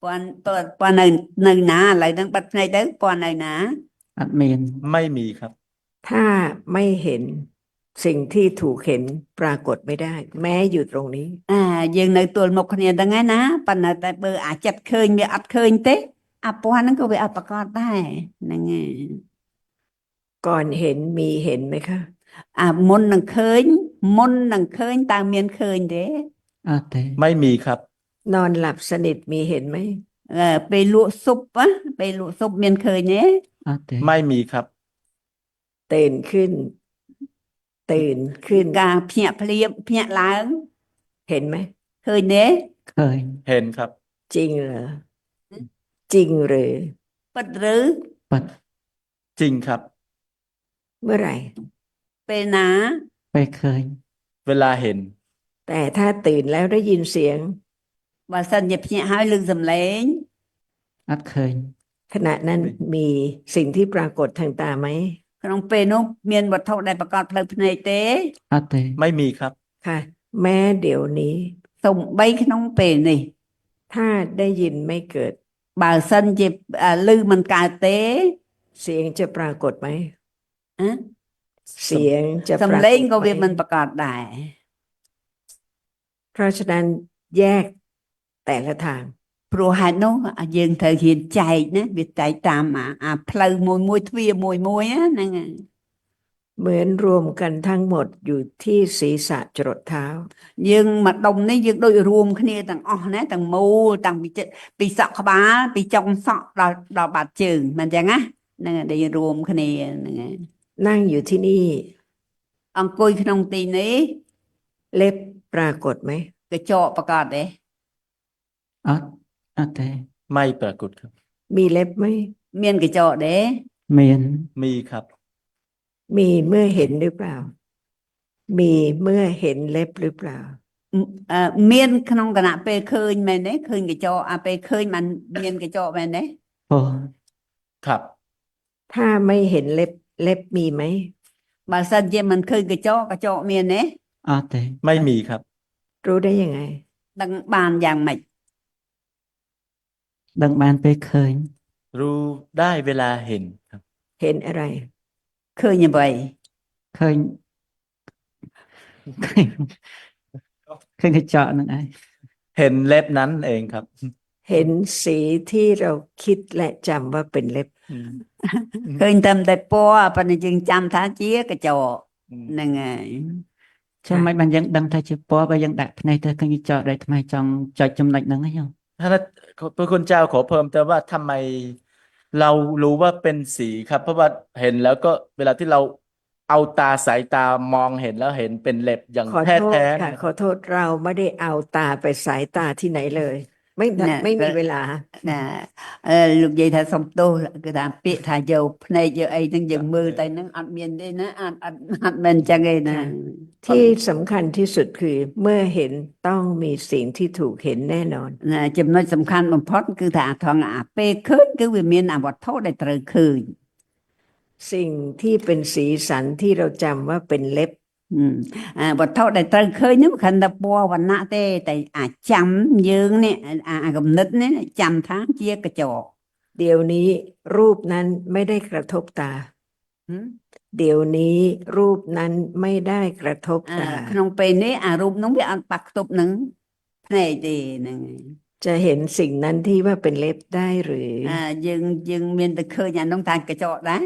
ពណ៌នៅណាឥឡូវហ្នឹងបិទភ្នែកទៅពណ៌នៅណា អត់មាន ไม่มีครับ ถ้าไม่เห็นสิ่งที่ถูกเห็นปรากฏไม่ได้ แม้อยู่ตรงนี้ យើងនៅទល់មុខគ្នាហ្នឹងឯណាប៉ុន្តែតែបើអាចិត្តឃើញវាអត់ឃើញទេអាពណ៌ហ្នឹងក៏វាអត់ប្រកបដែរហ្នឹងហើយ ก่อนเห็นมีเห็นไหมคะ អាមុននឹងឃើញតើមានឃើញទេ អត់ទេ ไม่มีครับ นอนหลับสนิทมีเห็นไหม ពេលលក់ស៊ុបពេលលក់ស៊ុបមានឃើញទេ អត់ទេ ไม่มีครับ ตื่นขึ้น ตื่นขึ้น ការភ្ញាក់ភ្លៀងភ្ញាក់ឡើង เห็นไหม ឃើញទេ ឃើញ เห็นครับ จริงเหรอ จริงหรือ ពិតឬ ប៉ាត់ จริงครับ เมื่อไหร่ ពេលណា ពេលឃើញ เวลาเห็น แต่ถ้าตื่นแล้วได้ยินเสียง បើសិនជាភ្ញាក់ហើយឮសំឡេง អត់ឃើញ ขณะนั้นมีสิ่งที่ปรากฏทางตาไหม ក្នុងពេលនោះមានវត្ថុដែលប្រកបផ្លូវភ្នែកទេ អត់ទេ ไม่มีครับ ค่ะ แม้เดี๋ยวนี้ សំបីក្នុងពេលនេះ ถ้าได้ยินไม่เกิด បើសិនជាឮមិនកើតទេ เสียงจะปรากฏไหม អឺ เสียงจะ សំ ปรา ឡេ ก ង ฏ ក៏ ไหม វាមិនប្រកបដែរ เพราะฉะนั้นแยกแต่ละทาง ព្រោះហេតុនោះយើងត្រូវហ៊ានចែកណាវាចែកតាមអាផ្លូវមួយទ្វារមួយណាហ្នឹងហើយ เหมือนรวมกันทั้งหมดอยู่ที่ศีรษะจรดเท้า យើងមកដុំនេះយើងដូចរួមគ្នាទាំងអស់ណាទាំងមូលតាំងពីចិត្តពីសក់ក្បាលពីចុងសក់ដល់បាតជើងមិនអញ្ចឹងណាហ្នឹងហើយដែលយើងរួមគ្នាហ្នឹងហើយ นั่งอยู่ที่นี่ អង្គុយក្នុងទីនេះ เล็บปรากฏไหม កញ្ចក់ប្រកាសទេ អត់អត់ទេ ไม่ปรากฏครับ มีเล็บไหม មានកញ្ចក់ទេ មាន มีครับ มีเมื่อเห็นหรือเปล่า มีเมื่อเห็นเล็บหรือเปล่า មានក្នុងគណៈពេលឃើញមែនទេឃើញកញ្ចក់ពេលឃើញมันមានកញ្ចក់មែនទេ ពោះ ครับ ถ้าไม่เห็นเล็บเล็บมีไหม បើសិនជាមិនឃើញកញ្ចក់មានទេ អត់ទេ ไม่มีครับ รู้ได้ยังไง ដឹងបានយ៉ាងម៉េច ដឹងបានពេលឃើញ รู้ได้เวลาเห็นครับ เห็นอะไร ឃើញអ្វី ឃើញឃើញឃើញកញ្ចក់ហ្នឹងឯង เห็นเล็บนั้นเองครับ เห็นสีที่เราคิดและจำว่าเป็นเล็บ อืม ឃើញតែតែពណ៌ប៉ុន្តែយើងចាំថាជាកញ្ចក់ อืม ហ្នឹងហើយ ចាំមិនបានយើងដឹងថាជាពណ៌បើយើងដាក់ភ្នែកទៅឃើញកញ្ចក់ដែលថ្មចង់ចុចចំណុចហ្នឹងឯង ท่านพระคุณเจ้าขอเพิ่มเติมว่าทำไมเรารู้ว่าเป็นสีครับ เพราะว่าเห็นแล้วก็เวลาที่เราเอาตาสายตามองเห็นแล้วเห็นเป็นเล็บอย่าง ขอ แท้ โทษ แท้ ค่ะ ขอโทษเราไม่ได้เอาตาไปสายตาที่ไหนเลย ไม่มีเวลา ណាលោកនិយាយថាសំទោសគឺថាពាក្យថាយកភ្នែកយកអីហ្នឹងយើងមើលតែហ្នឹងអត់មានទេណាអត់មែនអញ្ចឹងទេណា ที่สำคัญที่สุดคือเมื่อเห็นต้องมีสิ่งที่ถูกเห็นแน่นอน ណាចំណុចសំខាន់បំផុតគឺថាថងអាពេលឃើញគឺវាមានអវត្ថុដែលត្រូវឃើញ สิ่งที่เป็นสีสันที่เราจำว่าเป็นเล็บ វត្ថុដែលត្រូវឃើញហ្នឹងមិនខណ្ឌតែពណ៌វណ្ណៈទេតែអាចចាំយើងនេះអាគំនិតនេះចាំថាជាកញ្ចក់ เดี๋ยวนี้รูปนั้นไม่ได้กระทบตา เดี๋ยวนี้รูปนั้นไม่ได้กระทบตา ក្នុងពេលនេះអារូបហ្នឹងវាអត់ប៉ះខ្ទប់នឹងភ្នែកទេហ្នឹង จะเห็นสิ่งนั้นที่ว่าเป็นเล็บได้หรือ យើងមានតែឃើញអានោះតានកញ្ចក់ដែរ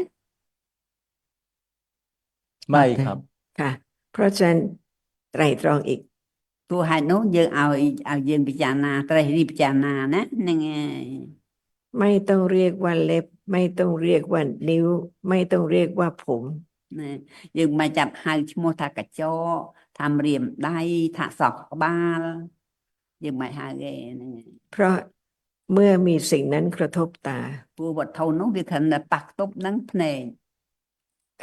ไม่ អត់ទេ ครับ ค่ะ เพราะฉะนั้นไตรตรองอีก ព្រោះហេតុនោះយើងឲ្យយើងពិចារណាត្រេះរិះពិចារណាណាហ្នឹងហើយ ไม่ต้องเรียกว่าเล็บ ไม่ต้องเรียกว่านิ้ว ไม่ต้องเรียกว่าผม ណាយើងមិនចាប់ហៅឈ្មោះថាកញ្ចក់ថាម្រាមដៃថាសក់ក្បាលយើងមិនហៅទេហ្នឹងហើយ เพราะเมื่อมีสิ่งนั้นกระทบตา ព្រោះវត្ថុនោះវាគ្រាន់តែប៉ះទប់នឹងភ្នែក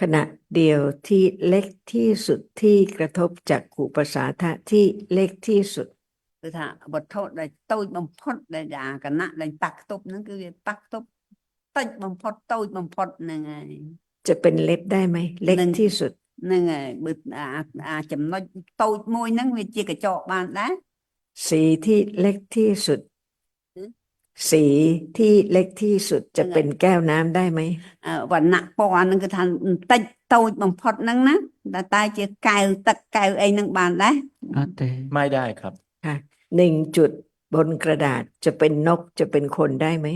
ขณะเดียวที่เล็กที่สุดที่กระทบจักขุประสาทะที่เล็กที่สุด គឺថាវត្ថុដែលតូចបំផុតដែលអាគណៈដែលប៉ះទប់ហ្នឹងគឺវាប៉ះទប់តិចបំផុតតូចបំផុតហ្នឹងហើយ จะเป็นเล็บได้ไหม เล็กที่สุด ហ្នឹងហើយបើអាចំណុចតូចមួយហ្នឹងវាជាកញ្ចក់បានដែរ สีที่เล็กที่สุด สีที่เล็กที่สุดจะเป็นแก้วน้ำได้ไหม វណ្ណៈពណ៌ហ្នឹងគឺថាតិចតូចបំផុតហ្នឹងណាតែជាកែវទឹកកែវអីហ្នឹងបានដែរ អត់ទេ ไม่ได้ครับ ค่ะ1 จุดบนกระดาษจะเป็นนกจะเป็นคนได้ไหม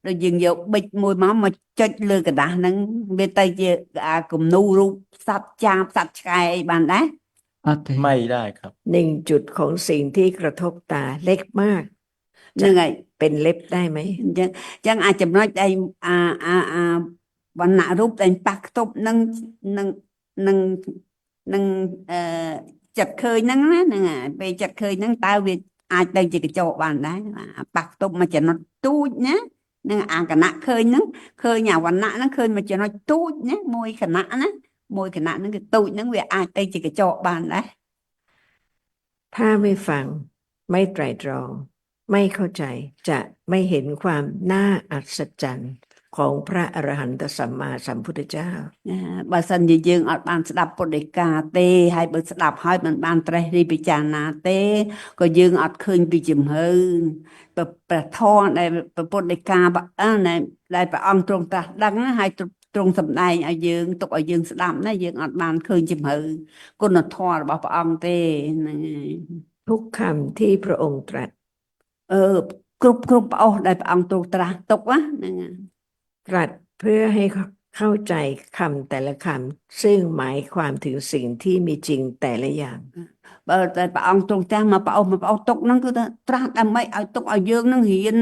ដូចយើងយកប៊ិចមួយមកចុចលើกระดาษហ្នឹងវាទៅជាអាគំនូររូបសត្វចាបសត្វឆ្កែអីបានដែរ អត់ទេ ไม่ได้ครับ 1 จุดของสิ่งที่กระทบตาเล็กมาก ហ្នឹងហើយ เป็นเล็บได้ไหม អញ្ចឹងអាចចំណុចដែលអាវណ្ណៈរូបដែលប៉ះខ្ទប់នឹងនឹងចិត្តឃើញហ្នឹងណាហ្នឹងហើយពេលចិត្តឃើញហ្នឹងតើវាអាចទៅជាកញ្ចក់បានដែរប៉ះខ្ទប់មួយចំណុចទូចណានឹងអាគណៈឃើញហ្នឹងឃើញអាវណ្ណៈហ្នឹងឃើញមួយចំណុចទូចណាមួយគណៈណាមួយគណៈហ្នឹងគឺទូចហ្នឹងវាអាចទៅជាកញ្ចក់បានដែរ ถ้าไม่ฟังไม่ไตรตรอง ไม่เข้าใจจะไม่เห็นความน่าอัศจรรย์ของพระอรหันตสัมมาสัมพุทธเจ้า បើសិនជាយើងអត់បានស្ដាប់ពុទ្ធដីកាទេហើយបើស្ដាប់ហើយមិនបានត្រេះរិះពិចារណាទេក៏យើងអត់ឃើញពីជំរឿព្រះធម៌ដែលពុទ្ធដីកាដែលព្រះអង្គទ្រង់ត្រាស់ដឹងណាហើយទ្រង់សម្ដែងឲ្យយើងទុកឲ្យយើងស្ដាប់ណាយើងអត់បានឃើញជំរឿគុណធម៌របស់ព្រះអង្គទេហ្នឹងហើយ ทุกคำที่พระองค์ตรัส គ្រប់ប្អូសដែលព្រះអង្គទ្រង់ត្រាស់ទុកណាហ្នឹងហើយ ตรัสเพื่อให้เข้าใจคำแต่ละคำซึ่งหมายความถึงสิ่งที่มีจริงแต่ละอย่าง បើតែព្រះអង្គទ្រង់ចាស់មកប្អូសទុកហ្នឹងគឺថាត្រាស់ដើម្បីឲ្យទុកឲ្យយើងនឹងរៀន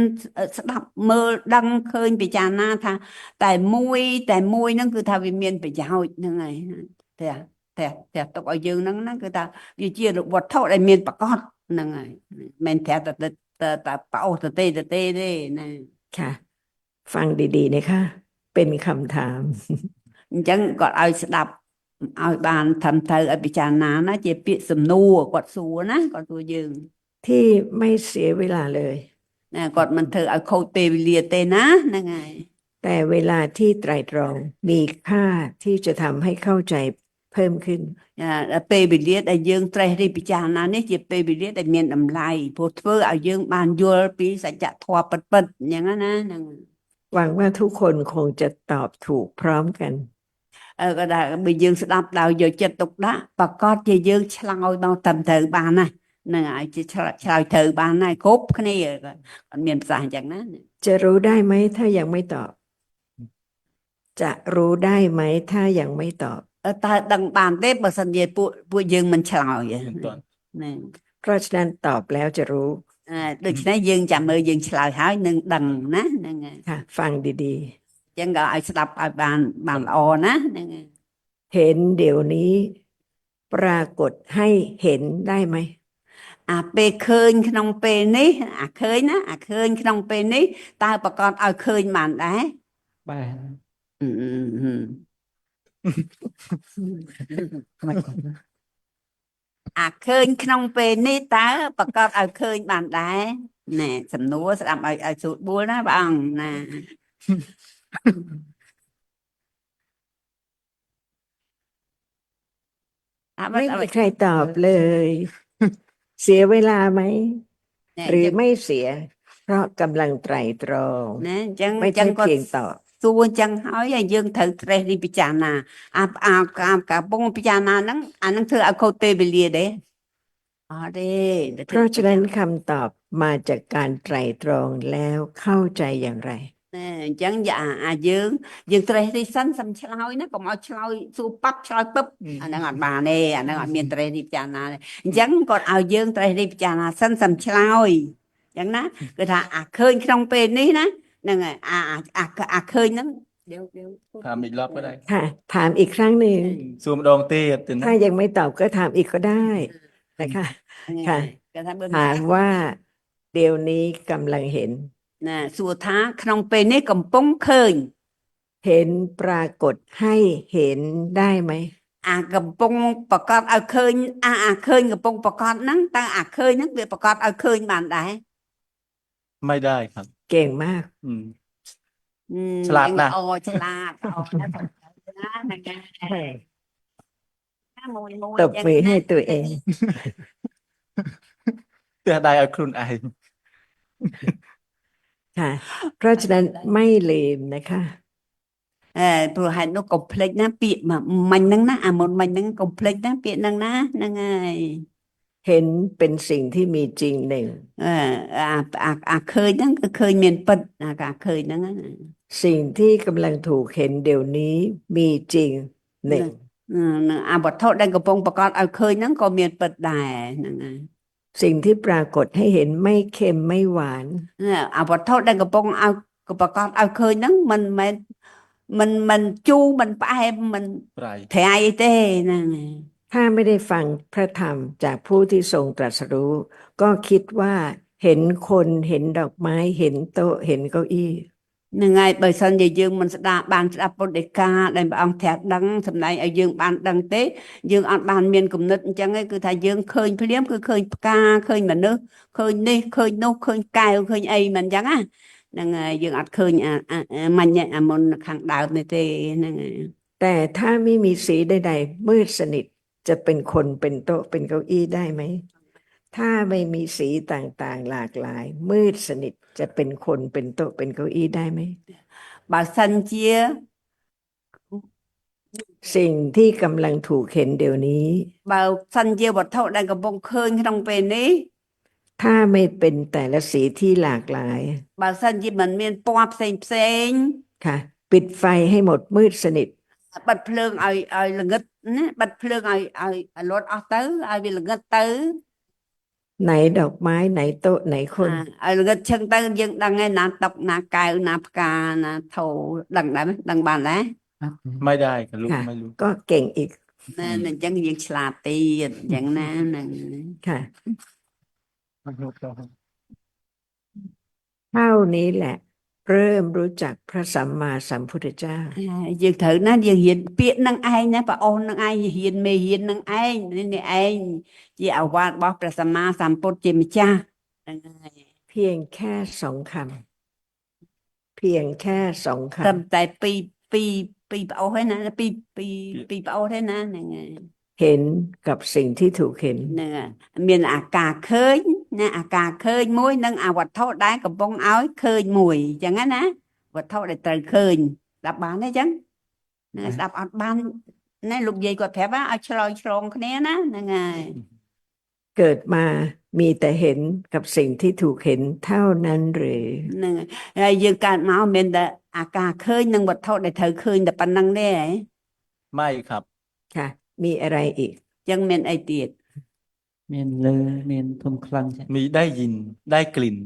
ស្ដាប់មើលដឹងឃើញពិចារណាថាតែមួយហ្នឹងគឺថាវាមានប្រយោជន៍ហ្នឹងហើយតែទុកឲ្យយើងហ្នឹងគឺថាវាជាវត្ថុដែលមានប្រកបហ្នឹងហើយមិនតែប្អូសទេទេណា ค่ะ ฟังดีๆนะคะเป็นคำถาม អញ្ចឹងគាត់ឲ្យស្ដាប់ឲ្យបានត្រឹមត្រូវឲ្យពិចារណាណាជាពាក្យសំណួរគាត់សួរណាគាត់សួរយើង ที่ไม่เสียเวลาเลย ណាគាត់មិនធ្វើឲ្យខូចពេលវេលាទេណាហ្នឹងហើយ แต่เวลาที่ไตรตรองมีค่าที่จะทำให้เข้าใจเพิ่มขึ้น ដល់ពេលវេលាដែលយើងត្រេះរិះពិចារណានេះជាពេលវេលាដែលមានតម្លៃព្រោះធ្វើឲ្យយើងបានយល់ពីសច្ចធម៌ពិតៗអញ្ចឹងណាហ្នឹង หวังว่าทุกคนคงจะตอบถูกพร้อมกัน ក៏ដែលបើយើងស្ដាប់ដោយយកចិត្តទុកដាក់ប្រកាសជាយើងឆ្លើយមកត្រឹមត្រូវបានណាហ្នឹងហើយជាឆ្លើយត្រូវបានណាគ្រប់គ្នាគាត់មានប្រសាសន៍អញ្ចឹងណា จะรู้ได้ไหมถ้ายังไม่ตอบ จะรู้ได้ไหมถ้ายังไม่ตอบ តើដឹងបានទេបើសិនជាពួកយើងមិនឆ្លើយ เบื้องต้น ហ្នឹង เพราะฉะนั้นตอบแล้วจะรู้ ដូច្នេះយើងចាំមើលយើងឆ្លើយហើយនឹងដឹងណាហ្នឹងហើយ ค่ะ ฟังดี អញ្ចឹងក៏ឲ្យស្ដាប់ឲ្យបានល្អណាហ្នឹងហើយ ๆ เห็นเดี๋ยวนี้ ปรากฏให้เห็นได้ไหม អាពេលឃើញក្នុងពេលនេះអាឃើញណាអាឃើញក្នុងពេលនេះតើប្រកាសឲ្យឃើញបានដែរ បាន ខ្មាច់គាត់ណា អាឃើញក្នុងពេលនេះតើប្រកាសឲ្យឃើញបានដែរណែសំណួរស្ដាប់ឲ្យស្រួលបួលណាព្រះអង្គណា ไม่มีใครตอบเลย เสียเวลาไหม หรือไม่เสีย เพราะกำลังไตรตรอง ណែអញ្ចឹង ไม่ អញ្ចឹ ใช่ ងគាត់ เพียงตอบ សួរអញ្ចឹងហើយយើងត្រូវត្រេះរិះពិចារណាអាកំពុងពិចារណាហ្នឹងអាហ្នឹងធ្វើឲ្យខូចពេលវេលាដែរ อ๋อเด้เดี๋ยว เพราะฉะนั้นคำตอบมาจากการไตร่ตรองแล้วเข้าใจอย่างไร ចឹងយ៉ាយើងត្រេះរិះសិនសំឆ្លើយណាកុំឲ្យឆ្លើយសួរប៉ាប់ឆ្លើយពឹបអាហ្នឹងអត់បានទេអាហ្នឹងអត់មានត្រេះរិះពិចារណាទេអញ្ចឹងគាត់ឲ្យយើងត្រេះរិះពិចារណាសិនសំឆ្លើយអញ្ចឹងណាគឺថាអាឃើញក្នុងពេលនេះណាហ្នឹងហើយអាឃើញហ្នឹងเดี๋ยว ถามอีกรอบก็ได้ ค่ะ ถามอีกครั้งหนึ่ง ซูมดองเตี้ยตื่น ถ้า นะ ยังไม่ตอบก็ถามอีกก็ได้นะคะ ค่ะ គាត់ថាបើ ถามว่าเดี๋ยวนี้กำลังเห็น ណាសួរថាក្នុងពេលនេះកំពុងឃើញ เห็นปรากฏให้เห็นได้ไหม អាកំពុងប្រកាសឲ្យឃើញអាឃើញកំពុងប្រកាសហ្នឹងតើអាឃើញហ្នឹងវាប្រកាសឲ្យឃើញបានដែរ ไม่ได้ครับ เก่งมาก อืม อืม ฉลาดนะ អូឆ្លាតអូណាសំខាន់ណាណាកាមួយ ตบมือให้ตัวเอง เตื้อได้เอาครุนไอ ค่ะ เพราะฉะนั้นไม่ลืมนะคะ ព្រោះហេតុនោះកុំភ្លេចណាពាក្យមិញហ្នឹងណាអាមុនមិញហ្នឹងកុំភ្លេចណាពាក្យហ្នឹងណាហ្នឹងហើយ เห็นเป็นสิ่งที่มีจริงหนึ่ง អាឃើញហ្នឹងគឺឃើញមានពិតការឃើញហ្នឹងណា สิ่งที่กำลังถูกเห็นเดี๋ยวนี้มีจริงหนึ่ง អាវត្ថុដែលកំពុងប្រកាសឲ្យឃើញហ្នឹងក៏មានពិតដែរហ្នឹងហើយ สิ่งที่ปรากฏให้เห็นไม่เค็มไม่หวาน អាវត្ថុដែលកំពុងឲ្យប្រកាសឲ្យឃើញហ្នឹងមិនមែនមិនជូរមិនផ្អែមមិន ไร ប្រៃអីទេហ្នឹងហើយ ถ้าไม่ได้ฟังพระธรรมจากผู้ที่ทรงตรัสรู้ ก็คิดว่าเห็นคนเห็นดอกไม้เห็นโต๊ะเห็นเก้าอี้ ហ្នឹងហើយបើសិនជាយើងមិនស្ដាប់បានស្ដាប់ពុទ្ធដីកាដែលព្រះអង្គត្រាស់ដឹងសម្ដែងឲ្យយើងបានដឹងទេយើងអត់បានមានគំនិតអញ្ចឹងឯងគឺថាយើងឃើញភ្លាមគឺឃើញផ្កាឃើញមនុស្សឃើញនេះឃើញនោះឃើញកែវឃើញអីមិនអញ្ចឹងណាហ្នឹងហើយយើងអត់ឃើញមាញ់អាមុនខាងដើមនេះទេហ្នឹងហើយ แต่ถ้าไม่มีสีใดๆมืดสนิทจะเป็นคนเป็นโต๊ะเป็นเก้าอี้ได้ไหม ถ้าไม่มีสีต่างๆหลากหลาย มืดสนิทจะเป็นคนเป็นโต๊ะเป็นเก้าอี้ได้ไหม បើសិនជា สิ่งที่กำลังถูกเห็นเดี๋ยวนี้ បើសិនជាវត្ថុដែលកំពុងឃើញក្នុងពេលនេះ ถ้าไม่เป็นแต่ละสีที่หลากหลาย បើសិនជាមិនមានពណ៌ផ្សេង ค่ะ ปิดไฟให้หมดมืดสนิท បិទភ្លើងឲ្យល្ងឹតណាបិទភ្លើងឲ្យលត់អស់ទៅឲ្យវាល្ងឹតទៅ ไหนดอกไม้ไหนโต๊ะไหนคน ឲ្យល្ងឹតឈឹងទៅយើងដឹងហើយណាតុកណាកែវណាផ្កាណាថោដឹងដែរដឹងបានដែរ អត់ទេ ไม่ได้ครับลูก ค่ะ ไม่รู้ ก็เก่งอีก ណាអញ្ចឹงយើងឆ្លាតទៀតអញ្ចឹងណាហ្នឹង ค่ะ เท่านี้แหละ เริ่มรู้จักพระสัมมาสัมพุทธเจ้า យើងត្រូវណាយើងរៀនពាក្យនឹងឯងណាបងអូននឹងឯងរៀនមេរៀននឹងឯងនេះឯងជាអាវាតរបស់ព្រះសម្មាសម្ពុទ្ធជាម្ចាស់ហ្នឹងហើយ เพียงแค่สองคำเพียงแค่สอง ត្រឹម คำ តែពីប្អូនហើយណាពីប្អូនហើយណាហ្នឹងហើយ เห็นกับสิ่งที่ถูกเห็น ហ្នឹងហើយមានអាការឃើញណាអាការឃើញមួយនិងអាវត្ថុដែលកំពុងឲ្យឃើញមួយអញ្ចឹងណាវត្ថុដែលត្រូវឃើញស្ដាប់បានទេអញ្ចឹងហ្នឹងហើយស្ដាប់អត់បានណាលោកយាយគាត់ប្រាប់ថាឲ្យឆ្លើយឆ្លងគ្នាណាហ្នឹងហើយ เกิดมามีแต่เห็นกับสิ่งที่ถูกเห็นเท่านั้นหรือ ហ្នឹងហើយយើងកើតមកមានតែអាការឃើញនិងវត្ថុដែលត្រូវឃើញតែប៉ុណ្្នឹងទេហ៎ ไม่ครับ ค่ะ มีอะไรอีก អញ្ចឹងមានអីទៀត មានលើមានធំខ្លាំងចា៎ มีได้ยินได้กลิ่น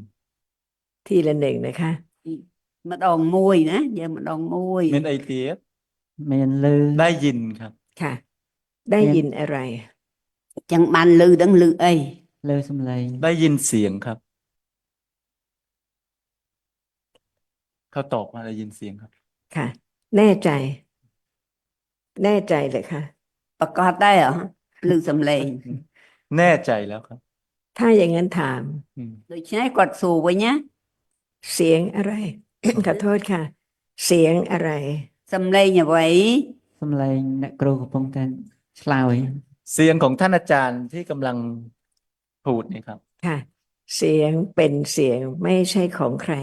ทีละหนึ่งนะคะ ម្ដងមួយណាយើងម្ដងមួយ មានអីទៀត មានលើ ได้ยินครับ ค่ะ ได้ยินอะไร អញ្ចឹងបានលឺដឹងលឺអី លើសំឡេង ได้ยินเสียงครับ เขาตอบมาได้ยินเสียงครับ ค่ะ แน่ใจ แน่ใจเลยค่ะ ប្រកាសដែរហ៎លឺសំឡេង แน่ใจแล้วครับ ถ้าอย่างนั้นถาม อืม ដូច្នេះគាត់សួរវិញណា เสียงอะไร ขอโทษค่ะ เสียงอะไร សំឡេងអ្វី សំឡេងអ្នកគ្រូកំពុងតែឆ្លើយ เสียงของท่านอาจารย์ที่กำลังพูดนี่ครับ ค่ะ เสียงเป็นเสียงไม่ใช่ของใคร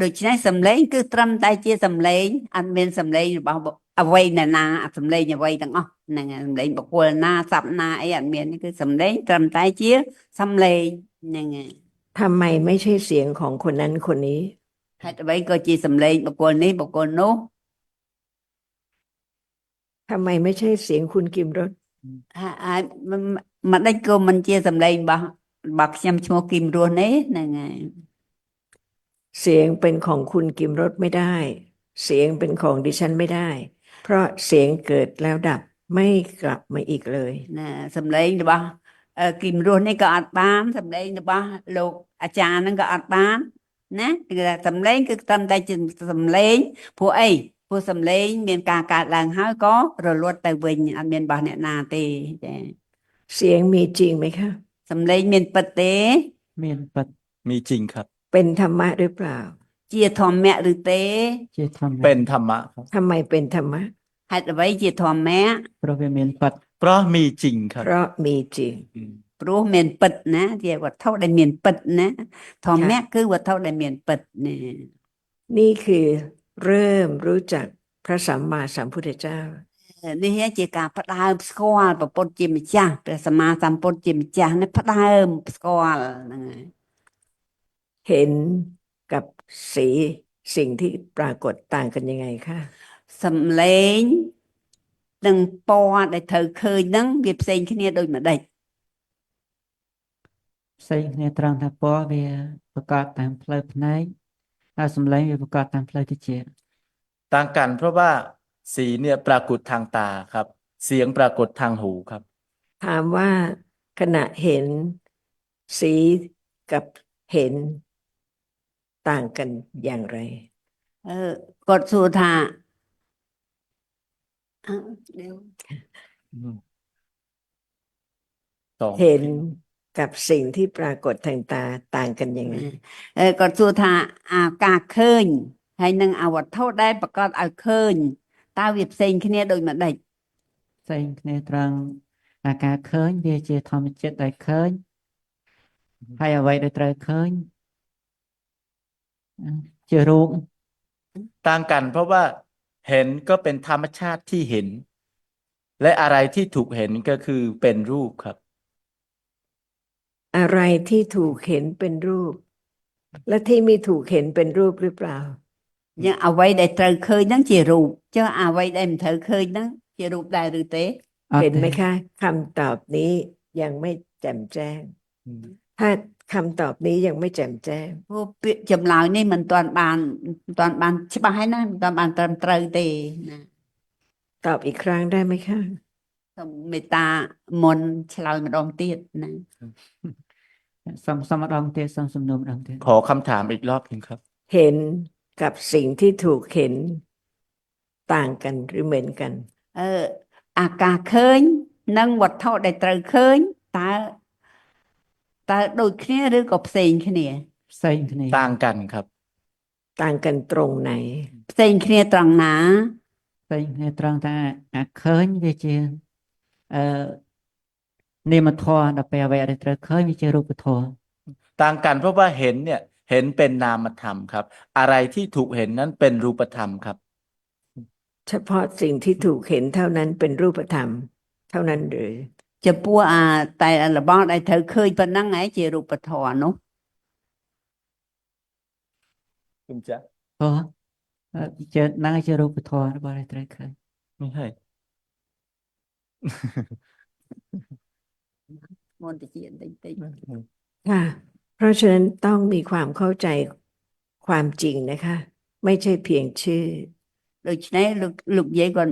ដូច្នេះសំឡេងគឺត្រឹមតែជាសំឡេងអត់មានសំឡេងរបស់អ្វីណាសំឡេងអ្វីទាំងអស់ហ្នឹងហើយសំឡេងបុគ្គលណាសព្ទណាអីអត់មានគឺសំឡេងត្រឹមតែជាសំឡេងហ្នឹងហើយ ทำไมไม่ใช่เสียงของคนนั้นคนนี้ ហេតុអ្វីក៏ជាសំឡេងបុគ្គលនេះបុគ្គលនោះ ทำไมไม่ใช่เสียงคุณกิมรส ហើយមិនដេចក៏មិនជាសំឡេងរបស់ខ្ញុំឈ្មោះគីមរស់នេះហ្នឹងហើយ เสียงเป็นของคุณกิมรสไม่ได้ เสียงเป็นของดิฉันไม่ได้ เพราะเสียงเกิดแล้วดับไม่กลับมาอีกเลย ណាសំឡេងរបស់គីមរស់នេះក៏អត់បានសំឡេងរបស់លោកអាចារ្យហ្នឹងក៏អត់បានណាគឺថាសំឡេងគឺត្រឹមតែជាសំឡេងព្រោះអីព្រោះសំឡេងមានការកើតឡើងហើយក៏រលត់ទៅវិញអត់មានរបស់អ្នកណាទេចា เสียงมีจริงไหมคะ សំឡេងមានពិតទេ មានពិត มีจริงครับ เป็นธรรมะหรือเปล่า ជាធម្មៈឬទេ ជាធម្ម เป็นธรรมะครับ ทำไมเป็นธรรมะ ហេតុអ្វីជាធម្មៈ ព្រោះវាមានពិត เพราะมีจริงครับ เพราะมีจริง ព្រោះមានពិតណាជាវត្ថុដែលមានពិតណាធម្មៈគឺវត្ថុដែលមានពិតណា นี่คือเริ่มรู้จักพระสัมมาสัมพุทธเจ้า នេះជាការផ្ដើមស្គាល់ព្រះពុទ្ធជាម្ចាស់ព្រះសម្មាសម្ពុទ្ធជាម្ចាស់នេះផ្ដើមស្គាល់ហ្នឹងហើយ เห็นกับสีสิ่งที่ปรากฏต่างกันยังไงคะ សំឡេងនិងពណ៌ដែលត្រូវឃើញហ្នឹងវាផ្សេងគ្នាដូចម្ដេច ផ្សេងគ្នាត្រង់ថាពណ៌វាប្រកបតាមផ្លូវភ្នែកហើយសំឡេងវាប្រកបតាមផ្លូវតិច ต่างกันเพราะว่าสีเนี่ยปรากฏทางตาครับ เสียงปรากฏทางหูครับ ถามว่าขณะเห็นสีกับเห็นต่างกันอย่างไร គាត់សួរថាអឺเดี๋ยว สอง เห็นกับสิ่งที่ปรากฏทางตาต่างกันยังไง គាត់សួរថាការឃើញហើយនឹងវត្ថុដែលប្រកបឲ្យឃើញតើវាផ្សេងគ្នាដូចម្ដេច ផ្សេងគ្នាត្រង់អាការឃើញវាជាធម្មជាតិដែលឃើញហើយអ្វីដែលត្រូវឃើញជារូប ต่างกันเพราะว่าเห็นก็เป็นธรรมชาติที่เห็น และอะไรที่ถูกเห็นก็คือเป็นรูปครับ อะไรที่ถูกเห็นเป็นรูป และที่ไม่ถูกเห็นเป็นรูปหรือเปล่า nhưng អ្វីដែលត្រូវឃើញហ្នឹងជារូបចុះអ្វីដែលមិនត្រូវឃើញហ្នឹងជារូបដែរឬទេ អត់ เห็นไหม ទេ คะคำตอบนี้ยังไม่แจ่มแจ้ง ถ้าคำตอบนี้ยังไม่แจ่มแจ้ง ព្រោះពាក្យចម្លើយនេះមិនទាន់បានច្បាស់ហើយណាមិនទាន់បានត្រឹមត្រូវទេណា ตอบอีกครั้งได้ไหมคะ សូមមេត្តាមុនឆ្លើយម្ដងទៀតណា សំម្ដងទៀតសំសំណួរម្ដងទៀត ขอคำถามอีกรอบหนึ่งครับ เห็นกับสิ่งที่ถูกเห็นต่างกันหรือเหมือนกัน អាការឃើញនិងវត្ថុដែលត្រូវឃើញតើដូចគ្នាឬក៏ផ្សេងគ្នា ផ្សេងគ្នា ต่างกันครับ ต่างกันตรงไหน ផ្សេងគ្នាត្រង់ណា ផ្សេងគ្នាត្រង់ថាអាឃើញវាជានាមធម៌ដល់ពេលអ្វីដែលត្រូវឃើញវាជារូបធម៌ ต่างกันเพราะว่าเห็นเนี่ยเห็นเป็นนามธรรมครับ อะไรที่ถูกเห็นนั้นเป็นรูปธรรมครับ เฉพาะสิ่งที่ถูกเห็นเท่านั้นเป็นรูปธรรม เท่านั้นหรือ ចំពោះតែរបស់ដែលត្រូវឃើញប៉ុណ្ណឹងឯងជារូបធម៌នោះ คุณจ๊ะ ព្រោះជាហ្នឹងឯងជារូបធម៌របស់ដែលត្រូវឃើញ ไม่ใช่ មុនតិចបន្តិច ค่ะ เพราะฉะนั้นต้องมีความเข้าใจความจริงนะคะ ไม่ใช่เพียงชื่อ ដូច្នេះលោកនិយាយគាត់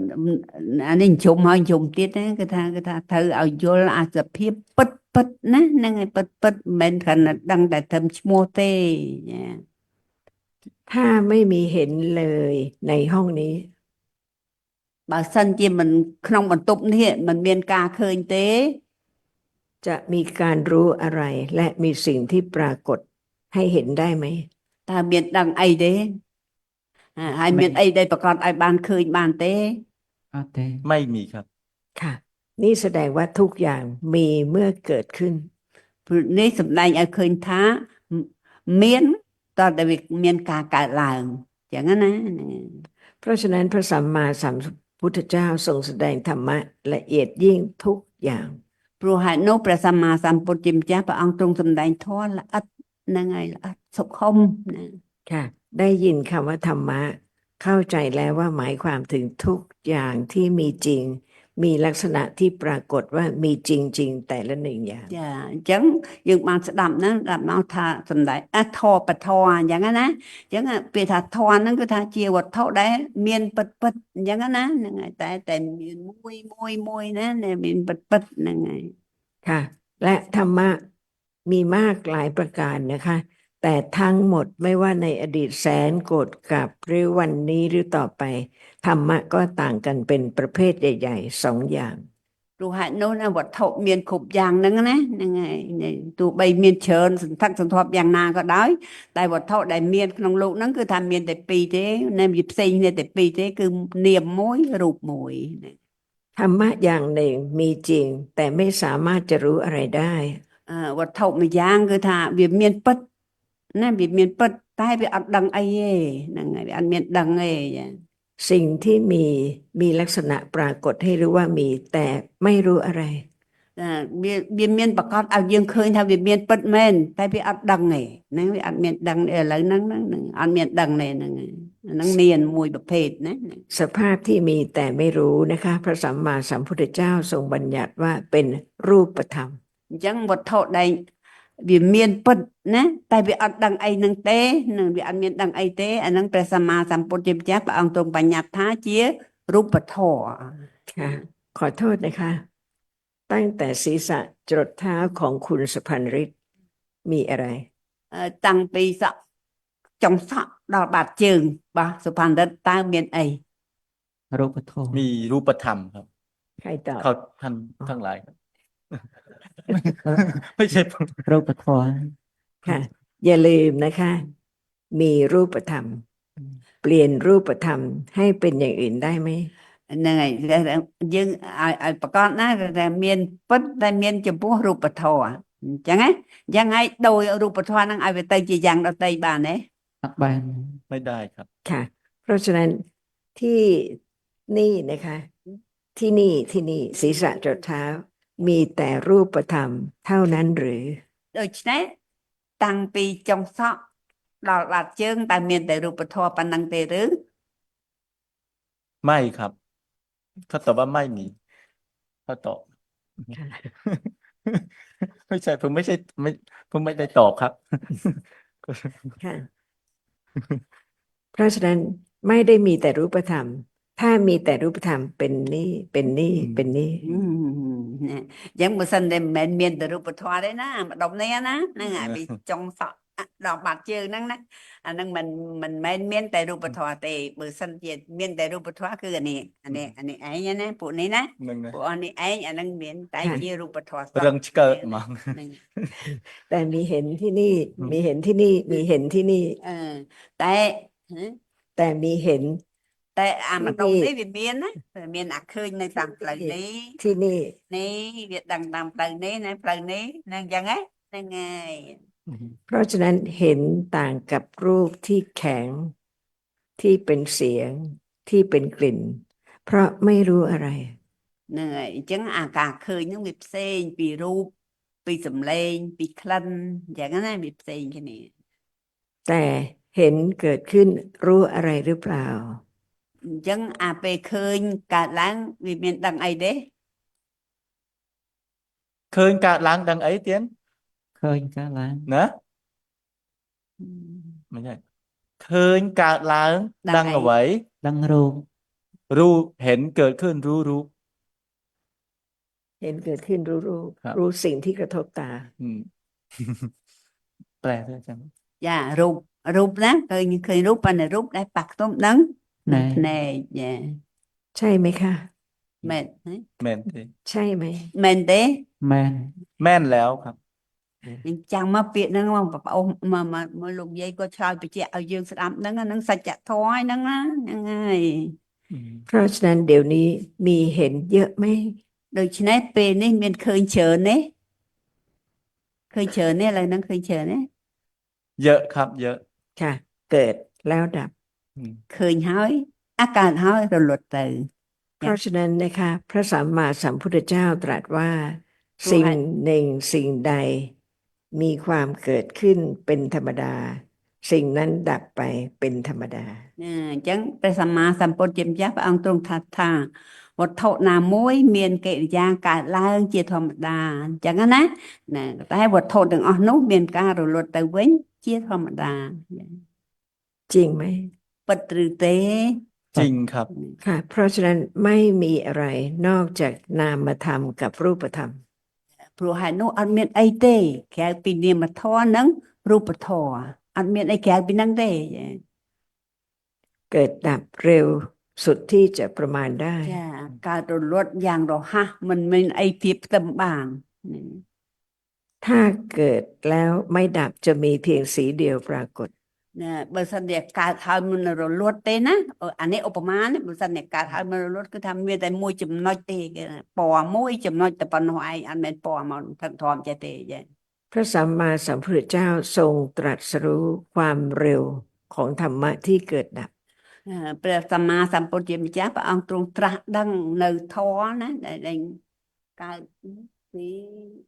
អានេះជុំហើយជុំទៀតណាគឺថាត្រូវឲ្យយល់អាសភាពពិតណាហ្នឹងឯងពិតមិនមែនគ្រាន់តែដឹងតែត្រឹមឈ្មោះទេចា ถ้าไม่มีเห็นเลยในห้องนี้ បើសិនជាមិនក្នុងបន្ទប់នេះมันមានការឃើញទេ จะมีการรู้อะไร และมีสิ่งที่ปรากฏให้เห็นได้ไหม តើមានដឹងអីទេហើយមានអីដែលប្រកាសឲ្យបានឃើញបានទេ អត់ទេ ไม่มีครับ ค่ะ นี่แสดงว่าทุกอย่างมีเมื่อเกิดขึ้น ព្រោះនេះសម្ដែងឲ្យឃើញថាមាន តើដែលវាមានការកើតឡើងចឹងណាហ្នឹងហើយ เพราะฉะนั้นพระสัมมาสัมพุทธเจ้าทรงแสดงธรรมะละเอียดยิ่งทุกอย่าง ព្រោះហេតុនោះព្រះសម្មាសម្ពុទ្ធជាម្ចាស់ព្រះអង្គទ្រង់សម្ដែងធម៌ល្អិតហ្នឹងហើយល្អិតសុខុមណា ค่ะ ได้ยินคำว่าธรรมะ เข้าใจแล้วว่าหมายความถึงทุกอย่างที่มีจริง มีลักษณะที่ปรากฏว่ามีจริง ๆ แต่ละหนึ่งอย่าง ចាអញ្ចឹងយើងបានស្ដាប់ហ្នឹងស្ដាប់មកថាសំដែងធម៌បធរអញ្ចឹងណាអញ្ចឹងពេលថាធម៌ហ្នឹងគឺថាជាវត្ថុដែលមានពិតពិតអញ្ចឹងណាហ្នឹងហើយតែមានមួយណាដែលមានពិតពិតហ្នឹងហើយ ค่ะ และธรรมะมีมากหลายประการนะคะ แต่ทั้งหมดไม่ว่าในอดีตแสนโกรธกับหรือวันนี้หรือต่อไป ธรรมะก็ต่างกันเป็นประเภทใหญ่ๆสองอย่าง ព្រោះហេតុនោះណាវត្ថុមានគ្រប់យ៉ាងហ្នឹងណាហ្នឹងហើយទោះបីមានច្រើនសន្ធឹកសន្ធាប់យ៉ាងណាក៏ដោយតែវត្ថុដែលមានក្នុងលោកហ្នឹងគឺថាមានតែពីរទេនៅវាផ្សេងគ្នាតែពីរទេគឺនាមមួយរូបមួយណា ธรรมะอย่างหนึ่งมีจริง แต่ไม่สามารถจะรู้อะไรได้ វត្ថុមួយយ៉ាងគឺថាវាមានពិតណាវាមានពិតតែវាអត់ដឹងអីទេហ្នឹងហើយវាអត់មានដឹងទេចា สิ่งที่มีลักษณะปรากฏให้รู้ว่ามีแต่ไม่รู้อะไร វាមានប្រកាសឲ្យយើងឃើញថាវាមានពិតមែនតែវាអត់ដឹងទេហ្នឹងវាអត់មានដឹងទេឥឡូវហ្នឹងអត់មានដឹងទេហ្នឹងហើយអាហ្នឹងមានមួយប្រភេទណា สภาพที่มีแต่ไม่รู้นะคะ พระสัมมาสัมพุทธเจ้าทรงบัญญัติว่าเป็นรูปธรรม អញ្ចឹងវត្ថុដែលវាមានពិតណាតែវាអត់ដឹងអីហ្នឹងទេនឹងវាអត់មានដឹងអីទេអាហ្នឹងព្រះសម្មាសម្ពុទ្ធជាម្ចាស់ព្រះអង្គទ្រង់បញ្ញត្តិថាជារូបធម៌ ค่ะ ขอโทษนะคะ ตั้งแต่ศีรษะจรดเท้าของคุณสุพรรณฤทธิ์มีอะไร តាំងពីសក់ចុងសក់ដល់បាតជើងបាទសុផាន់រិទ្ធតើមានអី រូបធម៌ มีรูปธรรมครับ ใครตอบ เขาท่านทั้งหลายครับ ไม่ใช่ผม រូបធម៌ ค่ะ อย่าลืมนะคะ มีรูปธรรม เปลี่ยนรูปธรรมให้เป็นอย่างอื่นได้ไหม ហ្នឹងហើយយើងឲ្យប្រកាសណាតែមានពិតតែមានចំពោះរូបធម៌អញ្ចឹងណាអញ្ចឹងហើយដោយរូបធម៌ហ្នឹងឲ្យវាទៅជាយ៉ាងដតីបានទេ អត់បាន ไม่ได้ครับ ค่ะ เพราะฉะนั้นที่นี่นะคะ ที่นี่ศีรษะจรดเท้า มีแต่รูปธรรมเท่านั้นหรือ ដូច្នេះតាំងពីចុងសក់ដល់បាតជើងតែមានតែរូបធម៌ប៉ុណ្ណឹងទេឬ ไม่ครับเขาตอบว่าไม่มีเขาตอบ ค่ะ ไม่ใช่ผมไม่ใช่ไม่ผมไม่ได้ตอบครับ ค่ะ เพราะฉะนั้นไม่ได้มีแต่รูปธรรม ถ้ามีแต่รูปธรรมเป็นนี่เป็นนี่เป็นนี่ ណាអញ្ចឹងបើសិនតែមិនមែនមានតែរូបធម៌ទេណាម្ដុំនេះណាហ្នឹងហើយពីចុងសក់ដល់បាតជើងហ្នឹងណាអាហ្នឹងមិនមែនមានតែរូបធម៌ទេបើសិនជាមានតែរូបធម៌គឺអានេះឯងណាពួកនេះណា នឹងណា ពួកអស់នេះឯងអាហ្នឹងមានតែជារូបធម៌សត្វ រឹងឆ្កើតហ្មង ហ្នឹង แต่มีเห็นที่นี่ มีเห็นที่นี่ มีเห็นที่นี่ តែហ៎ แต่มีเห็น តែអាម្ដុំ នេះ នេះវាមានណាវាមានអាឃើញនៅតាមផ្លូវនេះ ที่นี่ នេះវាដឹងតាមផ្លូវនេះណាផ្លូវនេះហ្នឹងអញ្ចឹងហ្នឹងហើយ เพราะฉะนั้นเห็นต่างกับรูปที่แข็งที่เป็นเสียงที่เป็นกลิ่น เพราะไม่รู้อะไร ហ្នឹងហើយអញ្ចឹងអាការឃើញហ្នឹងវាផ្សេงពីរូបពីសម្លេងពីក្លិនអញ្ចឹងណាវាផ្សេងគ្នា แต่เห็นเกิดขึ้นรู้อะไรหรือเปล่า អញ្ចឹងអាពេលឃើញកើតឡើងវាមានដឹងអីទេ ឃើញកើតឡើងដឹងអីទៀត ឃើញកើតឡើង ណាមិនใช่ឃើញកើតឡើងដឹងអ្វី ដឹងរូប รู้เห็นเกิดขึ้นรู้ เห็นเกิดขึ้นรู้รูป ครับ รู้สิ่งที่กระทบตา อืม แปลด้วยจัง ចារូបណាឃើញរូបប៉ុន្តែរូបដែលប៉ះខ្ទង់ដឹង ណែ ភ្នែកចា ใช่ไหมคะ មែនទេ แม่นទេ ใช่ไหม មែនទេ មែន แม่นแล้วครับ អញ្ចឹងមកពាក្យហ្នឹងមកបងប្អូនមកលោកយាយក៏ឆ្លើយបញ្ជាក់ឲ្យយើងស្ដាប់ហ្នឹងហ្នឹងសច្ចធម៌ហ្នឹងណាហ្នឹងហើយ อืม เพราะฉะนั้นเดี๋ยวนี้มีเห็นเยอะไหม ដូច្នេះពេលនេះមានឃើញច្រើនទេឃើញច្រើនទេឥឡូវហ្នឹងឃើញច្រើនទេ เยอะครับ เยอะ ค่ะ เกิดแล้วดับ อืม ឃើញហើយអាកើតហើយរលត់ទៅ เพราะฉะนั้นนะคะ พระสัมมาสัมพุทธเจ้าตรัสว่า รู้ สิ่ง ให้ หนึ่งสิ่งใด มีความเกิดขึ้นเป็นธรรมดา สิ่งนั้นดับไปเป็นธรรมดา អញ្ចឹងព្រះសម្មាសម្ពុទ្ធជាម្ចាស់ព្រះអង្គទ្រង់ថាវត្ថុណាមួយមានកិរិយាកើតឡើងជាធម្មតាអញ្ចឹងណាតែវត្ថុទាំងអស់នោះមានការរលត់ទៅវិញជាធម្មតា จริงไหม ពិតឬទេ จริงครับ ค่ะ เพราะฉะนั้นไม่มีอะไรนอกจากนามธรรมกับรูปธรรม ព្រោះហើយនោះអត់មានអីទេក្រៅពីនាមធម៌និងរូបធម៌អត់មានអីក្រៅពីហ្នឹងទេ เกิดดับเร็วสุดที่จะประมาณได้ ចាកើតរលត់យ៉ាងរហ័សមិនមានអីធៀបផ្ទឹមបាន ถ้าเกิดแล้วไม่ดับจะมีเพียงสีเดียวปรากฏ បើសិនជាកើតហើយមិនរលត់ទេណាអានេះឧបមានេះបើសិនជាកើតហើយមិនរលត់គឺថាមានតែមួយចំណុចទេគេថាពណ៌មួយចំណុចតែប៉ុណ្ណោះឯងអត់មែនពណ៌មកថឹកថមចេះទេចា พระสัมมาสัมพุทธเจ้าทรงตรัสรู้ความเร็วของธรรมะที่เกิดดับ ព្រះសម្មាសម្ពុទ្ធជាម្ចាស់ព្រះអង្គទ្រង់ត្រាស់ដឹងនៅធម៌ណាដែលកើតពី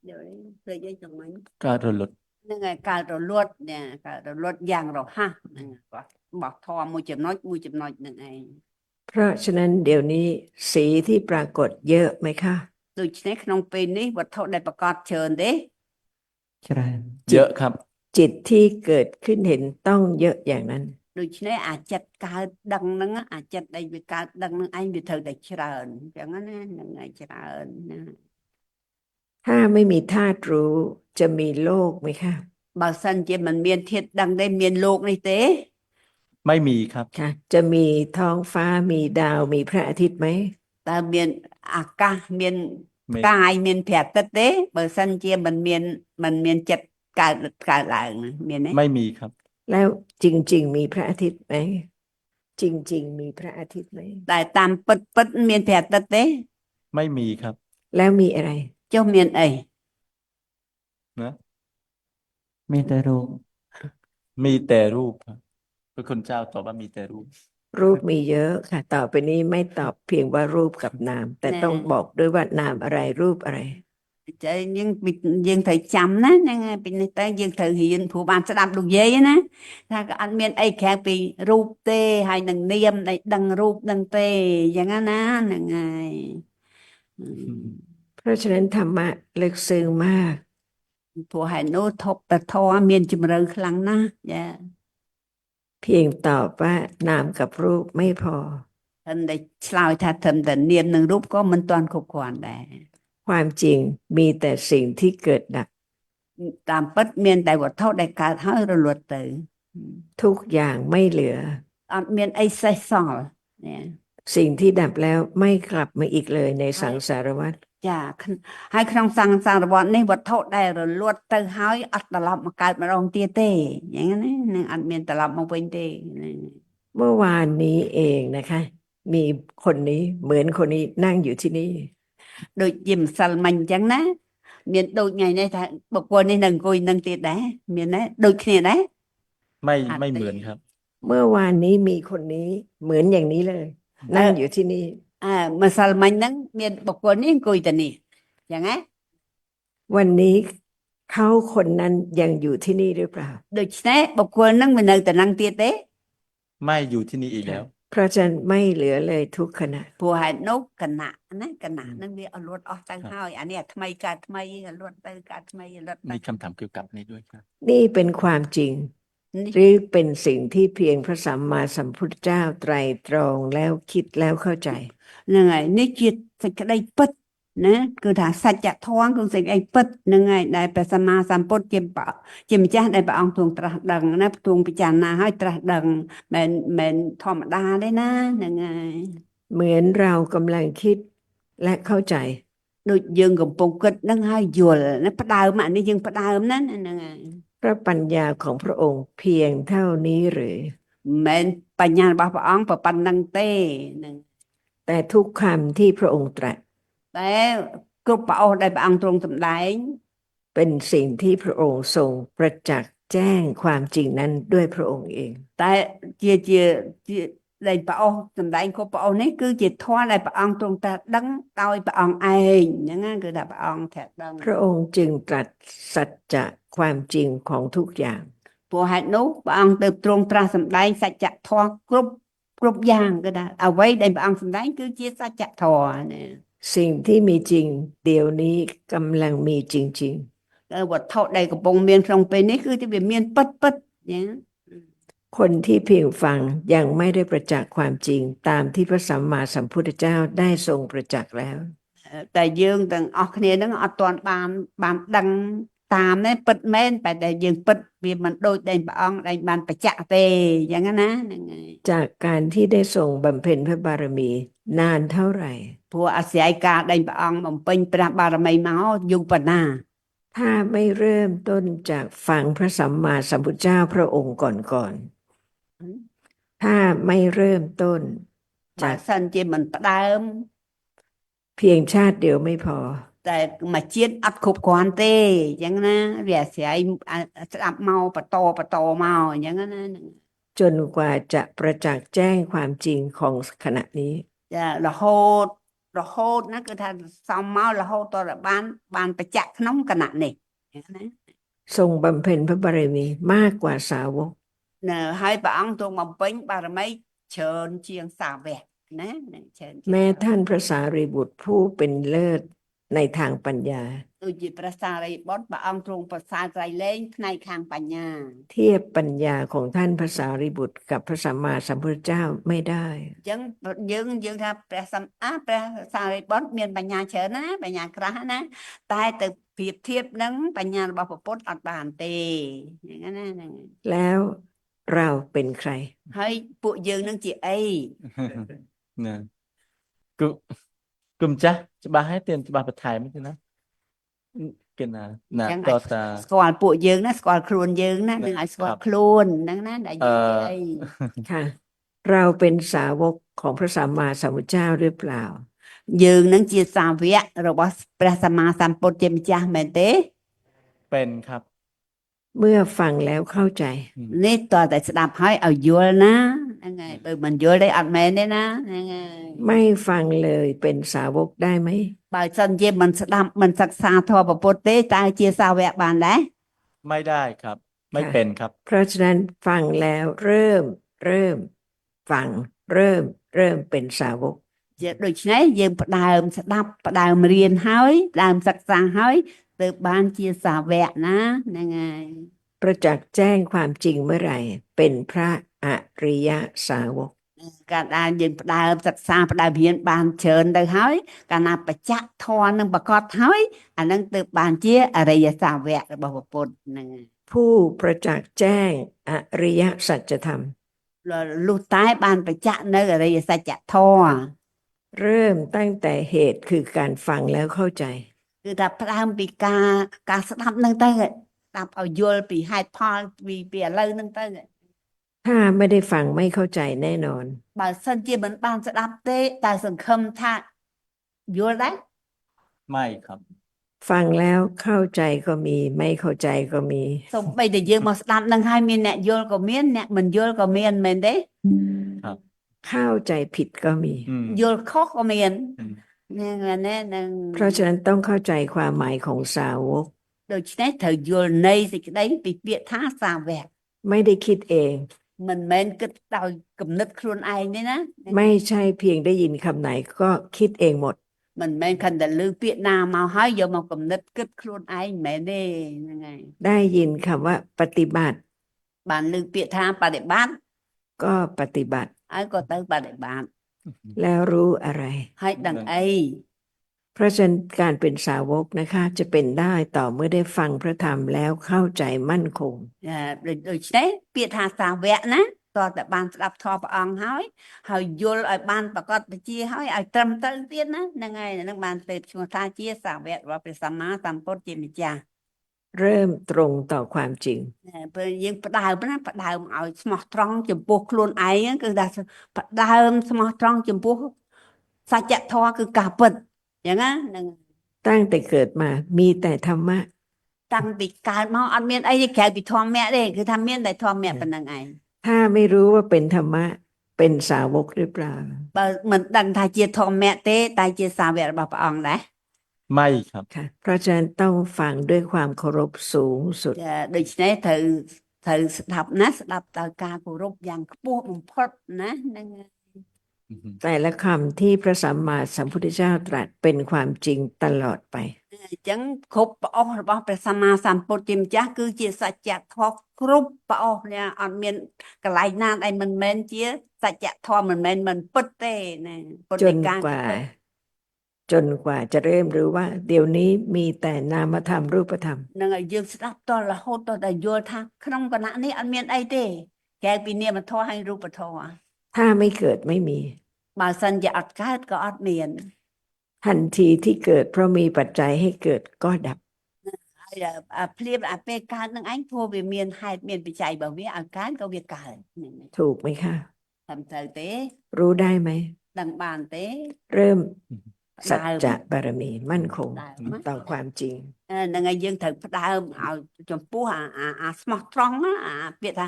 ដូចព្រឹកអីចឹងមិញ การระลด ហ្នឹងហើយកើតរលត់កើតរលត់យ៉ាងរហ័សហ្នឹងគាត់បោះធម៌មួយចំណុចហ្នឹងឯង เพราะฉะนั้นเดี๋ยวนี้สีที่ปรากฏเยอะไหมคะ ដូច្នេះក្នុងពេលនេះវត្ថុដែលប្រកបច្រើនទេ ច្រើន เยอะครับ จิตที่เกิดขึ้นเห็นต้องเยอะอย่างนั้น ដូច្នេះអាចិត្តកើតដឹងហ្នឹងអាចិត្តដែលវាកើតដឹងហ្នឹងឯងវាត្រូវតែច្រើនអញ្ចឹងណាហ្នឹងហើយច្រើនណា ถ้าไม่มีธาตุรู้จะมีโลกไหมคะ បើសិនជាមិនមានធាតុដឹងទេមានលោកនេះទេ ไม่มีครับ ค่ะจะมีท้องฟ้ามีดาวมีพระอาทิตย์ไหม តើមានអាកាសមាន ไม่ កាយមានព្រះអាទិត្យទេបើសិនជាមិនមានចិត្តកើតឡើងណាមានទេ ไม่มีครับ แล้วจริงๆมีพระอาทิตย์ไหมจริงๆมีพระอาทิตย์ไหม តែតាមពិតមានព្រះអាទិត្យទេ ไม่มีครับ แล้วมีอะไร ចុះមានអី นะ មានតែរូប มีแต่รูปครับพระคุณเจ้าตอบว่ามีแต่รูป รูปมีเยอะค่ะ ต่อไปนี้ไม่ตอบเพียงว่ารูปกับนาม แต่ต้องบอกด้วยว่านามอะไรรูปอะไร ចេះយើងត្រូវចាំណាហ្នឹងហើយពីនេះទៅយើងត្រូវរៀនព្រោះបានស្ដាប់លោកយាយណាថាក៏អត់មានអីក្រៅពីរូបទេហើយនឹងនាមដែលដឹងរូបនឹងទេអញ្ចឹងណាហ្នឹងហើយ เพราะฉะนั้นธรรมะลึกซึ้งมาก ព្រោះហើយនោះធប់តធម៌មានជំរឿខ្លាំងណាស់ចា เพียงตอบว่านามกับรูปไม่พอ តែឆ្លើយថាត្រឹមតែនាមនិងរូបក៏មិនទាន់គ្រប់គ្រាន់ដែរ ความจริงมีแต่สิ่งที่เกิดดับ តាមពិតមានតែវត្ថុដែលកើតហើយរលត់ទៅ ทุกอย่างไม่เหลือ អត់មានអីសេសសល់ណា สิ่งที่ดับแล้วไม่กลับมาอีกเลยในสังสารวัฏ ចាហើយក្នុងសង្សារវដ្តនេះវត្ថុដែលរលត់ទៅហើយអត់ត្រឡប់មកកើតម្ដងទៀតទេយ៉ាងហ្នឹងណានឹងអត់មានត្រឡប់មកវិញទេហ្នឹង เมื่อวานนี้เองนะคะ มีคนนี้เหมือนคนนี้นั่งอยู่ที่นี่ ដូចជាម្សិលមិញអញ្ចឹងណាមានដូចថ្ងៃនេះថាបុគ្គលនេះនឹងអង្គុយនឹងទៀតដែរមានដែរដូចគ្នាដែរ ไม่เหมือนครับ เมื่อวานนี้มีคนนี้เหมือนอย่างนี้เลย นั่งอยู่ที่นี่ ម្សិលមិញហ្នឹងមានបុគ្គលនេះអង្គុយតែនេះអញ្ចឹងណា วันนี้เขาคนนั้นยังอยู่ที่นี่หรือเปล่า ដូច្នេះបុគ្គលហ្នឹងមិននៅតែនឹងទៀតទេ ไม่อยู่ที่นี่อีกแล้ว เพราะฉะนั้นไม่เหลือเลยทุกขณะ ព្រោះហេតុនោះគណៈណាគណៈហ្នឹងវាអត់លត់អស់ទៅហើយអានេះអាថ្មីកើតថ្មីលត់ទៅកើតថ្មីលត់ទៅ มีคำถามเกี่ยวกับนี้ด้วยครับ นี่เป็นความจริง នេះ หรือเป็นสิ่งที่เพียงพระสัมมาสัมพุทธเจ้าไตรตรองแล้วคิดแล้วเข้าใจ ហ្នឹងហើយនេះជាសេចក្តីពិតណាគឺថាសច្ចធម៌គឺសេចក្តីពិតហ្នឹងហើយដែលព្រះសម្មាសម្ពុទ្ធជាម្ចាស់ដែលព្រះអង្គទ្រង់ត្រាស់ដឹងណាទ្រង់ពិចារណាហើយត្រាស់ដឹងមិនធម្មតាទេណាហ្នឹងហើយ เหมือนเรากำลังคิดและเข้าใจ ដូចយើងកំពុងគិតហ្នឹងហើយយល់ណាផ្ដើមអានេះយើងផ្ដើមណាហ្នឹងហើយ พระปัญญาของพระองค์เพียงเท่านี้หรือ មិនមែនបញ្ញារបស់ព្រះអង្គប៉ុណ្្នឹងទេហ្នឹង แต่ทุกคำที่พระองค์ตรัส តែគ្រប់ប្រអស់ដែលព្រះអង្គទ្រង់សម្ដែង เป็นสิ่งที่พระองค์ทรงประจักษ์ แจ้งความจริงนั้นด้วยพระองค์เอง តែជាដែលព្រះអង្គសម្ដែងខុសព្រះអង្គនេះគឺជាធម៌ដែលព្រះអង្គទ្រង់តែដឹងដោយព្រះអង្គឯងហ្នឹងណាគឺថាព្រះអង្គតែដឹង พระองค์จึงตรัสสัจจะความจริงของทุกอย่าง ព្រោះហេតុនោះព្រះអង្គទៅទ្រង់ត្រាស់សម្ដែងសច្ចធម៌គ្រប់យ៉ាងគឺថាអ្វីដែលព្រះអង្គសម្ដែងគឺជាសច្ចធម៌ណា สิ่งที่มีจริงเดี๋ยวนี้กำลังมีจริง គឺវត្ថុដែលកំពុងមានក្នុងពេលនេះគឺវាមានពិតយ៉ាង ๆ คนที่เพียงฟังยังไม่ได้ประจักษ์ความจริง ตามที่พระสัมมาสัมพุทธเจ้าได้ทรงประจักษ์แล้ว តែយើងទាំងអស់គ្នាហ្នឹងអត់ទាន់បានដឹងតាមនេះពិតមែនតែដែលយើងពិតវាមិនដូចដែលព្រះអង្គដែលបានបញ្ជាក់ទេយ៉ាងណាហ្នឹងហើយ จากการที่ได้ทรงบำเพ็ญพระบารมีนานเท่าไหร่ ព្រោះអាស្រ័យការដែលព្រះអង្គបំពេញព្រះបារមីមកយូរប៉ុណ្ណា ถ้าไม่เริ่มต้นจากฟังพระสัมมาสัมพุทธเจ้าพระองค์ก่อนๆถ้าไม่เริ่มต้น បើ จาก សិនជាមិនផ្ដើម เพียงชาติเดียวไม่พอ តែមួយជាតិអត់គ្រប់គ្រាន់ទេអញ្ចឹងណាវាអាស្រ័យស្ដាប់មកបន្តមកអញ្ចឹងណាហ្នឹង จนกว่าจะประจักษ์แจ้งความจริงของขณะนี้ ចារហូតណាគឺថាសំមករហូតតរបានបញ្ជាក់ក្នុងគណៈនេះអញ្ចឹងណា ทรงบำเพ็ญพระบารมีมากกว่าสาวก នៅហើយព្រះអង្គទ្រង់បំពេញបារមីច្រើនជាងសាវកណាហ្នឹងច្រើនជាង แม้ท่านพระสารีบุตรผู้เป็นเลิศในทางปัญญา ដូចជាព្រះសារីបុត្រព្រះអង្គទ្រង់ប្រសើរក្រៃលែងផ្នែកខាងបញ្ញា เทียบปัญญาของท่านพระสารีบุตรกับพระสัมมาสัมพุทธเจ้าไม่ได้ អញ្ចឹងយើងថាព្រះសារីបុត្រមានបញ្ញាច្រើនណាបញ្ញាក្រាស់ណាតែទៅប្រៀបធៀបនឹងបញ្ញារបស់ព្រះពុទ្ធអត់បានទេអញ្ចឹងណាហ្នឹង แล้วเราเป็นใคร ហើយពួកយើងនឹងជាអី ណាគុំចាស់ច្បាស់ហើយទៀតច្បាស់បន្ថែមទេណាគេណាណាតតា ស្គាល់ពួកយើងណាស្គាល់ខ្លួនយើងណានឹងឲ្យស្គាល់ខ្លួនហ្នឹងណាដែលយើងជាអី ค่ะ เราเป็นสาวกของพระสัมมาสัมพุทธเจ้าหรือเปล่า យើងនឹងជាសាវករបស់ព្រះសម្មាសម្ពុទ្ធជាម្ចាស់មែនទេ เป็นครับ เมื่อฟังแล้วเข้าใจ នេះតើតែស្ដាប់ហើយឲ្យយល់ណាហ្នឹងហើយបើមិនយល់ទេអត់មែនទេណាហ្នឹងហើយ ไม่ฟังเลยเป็นสาวกได้ไหม បើសិនជាមិនស្ដាប់មិនសិក្សាធម៌ព្រះពុទ្ធទេតើជាសាវកបានដែរ ไม่ได้ครับ ไม่เป็นครับ เพราะฉะนั้นฟังแล้วเริ่มฟังเริ่มเป็นสาวก ជាដូច្នេះយើងផ្ដើមស្ដាប់ផ្ដើមរៀនហើយផ្ដើមសិក្សាហើយទើបបានជាសាវកណាហ្នឹងហើយ ประจักษ์แจ้งความจริงเมื่อไหร่ เป็นพระอริยสาวก កាលដែលយើងផ្ដើមសិក្សាផ្ដើមរៀនបានច្រើនទៅហើយកាលណាបច្ចៈធម៌នឹងប្រកបហើយអានឹងទើបបានជាអរិយសាវករបស់ព្រះពុទ្ធហ្នឹងហើយ ผู้ประจักษ์แจ้งอริยสัจธรรม លុះតែបានបច្ចៈនៅអរិយសច្ចធម៌ เริ่มตั้งแต่เหตุคือการฟังแล้วเข้าใจ គឺថាផ្ដើមពីការស្ដាប់ហ្នឹងទៅស្ដាប់ឲ្យយល់ពីហេតុផលពីឥឡូវហ្នឹងទៅ ถ้าไม่ได้ฟังไม่เข้าใจแน่นอน បើសិនជាមិនបានស្ដាប់ទេតែសង្ឃឹមថាយល់ដែរ ไม่ครับ ฟังแล้วเข้าใจก็มีไม่เข้าใจก็มี សូម្បីតែយើងមកស្ដាប់ហ្នឹងហើយមានអ្នកយល់ក៏មានអ្នកមិនយល់ក៏មានមែនទេ เข้าใจผิดก็มี อืม យល់ខុសក៏មាន อืม ហ្នឹងហើយណានឹង เพราะฉะนั้นต้องเข้าใจความหมายของสาวก ដូច្នេះត្រូវយល់ន័យសេចក្តីពីពាក្យថាសាវក ไม่ได้คิดเอง មិនមែនគិតដោយគំនិតខ្លួនឯងទេណា ไม่ใช่เพียงได้ยินคำไหนก็คิดเองหมด មិនមែនខិនតែលើពាក្យណាមកហើយយកមកគំនិតគិតខ្លួនឯងមិនមែនទេហ្នឹងហើយ ได้ยินคำว่าปฏิบัติ បានលើពាក្យថាបដិបត្តិ ก็ปฏิบัติ ហើយក៏ទៅបដិបត្តិ แล้วรู้อะไร ហើយដឹងអី เพราะฉะนั้นการเป็นสาวกนะคะ จะเป็นได้ต่อเมื่อได้ฟังพระธรรมแล้วเข้าใจมั่นคง ដូច្នេះពាក្យថាសាវកណាតើតែបានស្ដាប់ធម៌ព្រះអង្គហើយយល់ឲ្យបានប្រកបវិជ្ជាហើយឲ្យត្រឹមត្រូវទៀតណាហ្នឹងហើយហ្នឹងបានទៅឈ្មោះថាជាសាវករបស់ព្រះសម្មាសម្ពុទ្ធជាម្ចាស់ เริ่มตรงต่อความจริง ពេលយើងផ្ដើមណាផ្ដើមឲ្យស្មោះត្រង់ចំពោះខ្លួនឯងគឺថាផ្ដើមស្មោះត្រង់ចំពោះសច្ចធម៌គឺការពិតអញ្ចឹងណាហ្នឹង ตั้งแต่เกิดมามีแต่ธรรมะ តាំងពីកើតមកអត់មានអីក្រៅពីធម្មៈទេគឺថាមានតែធម្មៈប៉ុណ្្នឹងឯង ถ้าไม่รู้ว่าเป็นธรรมะเป็นสาวกหรือเปล่า បើមិនដឹងថាជាធម្មៈទេតែជាសាវករបស់ព្រះអង្គដែរ ไม่ครับ ค่ะ เพราะฉะนั้นต้องฟังด้วยความเคารพสูงสุด ដូច្នេះត្រូវស្ដាប់ណាស្ដាប់ដោយការគោរពយ៉ាងខ្ពស់បំផុតណាហ្នឹង อือฮึ แต่ละคำที่พระสัมมาสัมพุทธเจ้าตรัสเป็นความจริงตลอดไป អញ្ចឹងគ្រប់ព្រះអង្គរបស់ព្រះសម្មាសម្ពុទ្ធជាម្ចាស់គឺជាសច្ចធម៌គ្រប់ព្រះអង្គនេះអត់មានកន្លែងណាដែលមិនមែនជាសច្ចធម៌មិនមែនមិនពិតទេណាពុទ្ធ จ ដី น កា กว่า ពិត จนกว่าจะเริ่มรู้ว่า เดี๋ยวนี้มีแต่นามธรรมรูปธรรม នឹងឲ្យយើងស្ដាប់តរហូតតតែយល់ថាក្នុងគណៈនេះអត់មានអីទេក្រៅពីនាមធម៌ហើយរូបធម៌ ถ้าไม่เกิดไม่มี បើសិនជាអត់កើតក៏អត់មាន ทันทีที่เกิดเพราะมีปัจจัยให้เกิดก็ดับ ហើយភ្លាមអាពេលកើតនឹងឯងព្រោះវាមានហេតុមានបច្ច័យរបស់វាឲ្យកើតក៏វាកើតហ្នឹង ถูกไหมคะ តាមត្រូវទេ รู้ได้ไหม ដឹងបានទេ เริ่ม ផ្ สัจ ដើម จะบารมี มั่นคง ផ្ដើមណា ต่อความจริง ហ្នឹងហើយយើងត្រូវផ្ដើមឲ្យចំពោះអាស្មោះត្រង់ណាអាពាក្យថា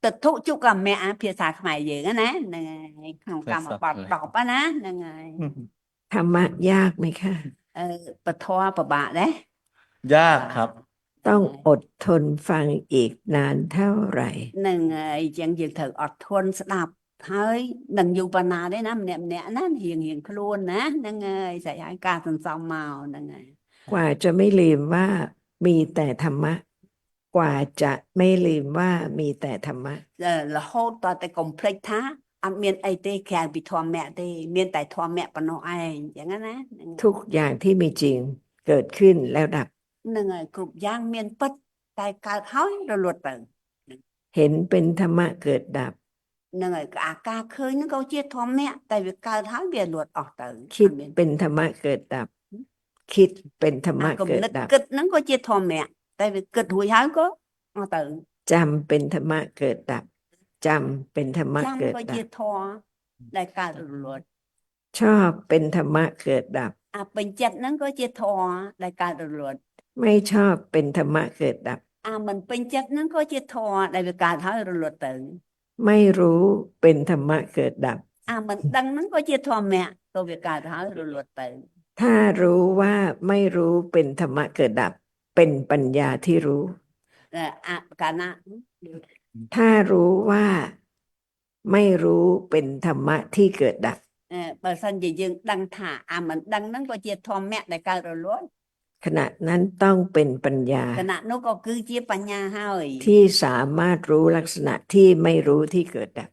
ទិដ្ឋុជុកម្មៈភាសាខ្មែរយើងណាហ្នឹងហើយក្នុងកម្មបត្តិ10ណាហ្នឹងហើយ อือฮึ ธรรมะยากไหมคะ ពធពិបាកដែរ ยากครับ ต้องอดทนฟังอีกนานเท่าไหร่ ហ្នឹងហើយអញ្ចឹងយើងត្រូវអត់ធន់ស្ដាប់ហើយនឹងយូរប៉ុណ្ណាទេណាម្នាក់ណារៀងខ្លួនណាហ្នឹងហើយស្អីហើយការសន្សំមកហ្នឹងហើយ กว่าจะไม่ลืมว่ามีแต่ธรรมะ กว่าจะไม่ลืมว่ามีแต่ธรรมะ រហូតតតែកុំភ្លេចថាអត់មានអីទេក្រៅពីធម្មៈទេមានតែធម្មៈប៉ុណ្ណោះឯងអញ្ចឹងណាហ្នឹង ทุกอย่างที่มีจริงเกิดขึ้นแล้วดับ ហ្នឹងហើយគ្រប់យ៉ាងមានពិតតែកើតហើយរលត់ទៅ เห็นเป็นธรรมะเกิดดับ ហ្នឹងហើយអាការឃើញហ្នឹងក៏ជាធម្មៈតែវាកើតហើយវាលត់អស់ទៅ คิด អត់មាន เป็นธรรมะเกิดดับ คิดเป็นธรรมะ អាគំ เกิด និត ดับ គិតហ្នឹងក៏ជាធម្មៈតែវាគិតរួចហើយក៏អស់ទៅ จำเป็นธรรมะเกิดดับจำเป็นธรรมะ ចាំ เกิด ក៏ ดั ជា บ ធម៌ដែលកើតរលត់ ชอบเป็นธรรมะเกิดดับ អាពេញចិត្តហ្នឹងក៏ជាធម៌ដែលកើតរលត់ ไม่ชอบเป็นธรรมะเกิดดับ អាមិនពេញចិត្តហ្នឹងក៏ជាធម៌ដែលវាកើតហើយរលត់ទៅ ไม่รู้เป็นธรรมะเกิดดับ អាមិនដឹងហ្នឹងក៏ជាធម្មៈក៏វាកើតហើយរលត់ទៅ ถ้ารู้ว่าไม่รู้เป็นธรรมะเกิดดับ เป็นปัญญาที่รู้ អាកាលណា ถ้ารู้ว่าไม่รู้เป็นธรรมะที่เกิดดับ បើសិនជាយើងដឹងថាអាមិនដឹងហ្នឹងក៏ជាធម្មៈដែលកើតរលត់ ขณะนั้นต้องเป็นปัญญา គណៈនោះក៏គឺជាបញ្ញាហើយ ที่สามารถรู้ลักษณะที่ไม่รู้ที่เกิดดับ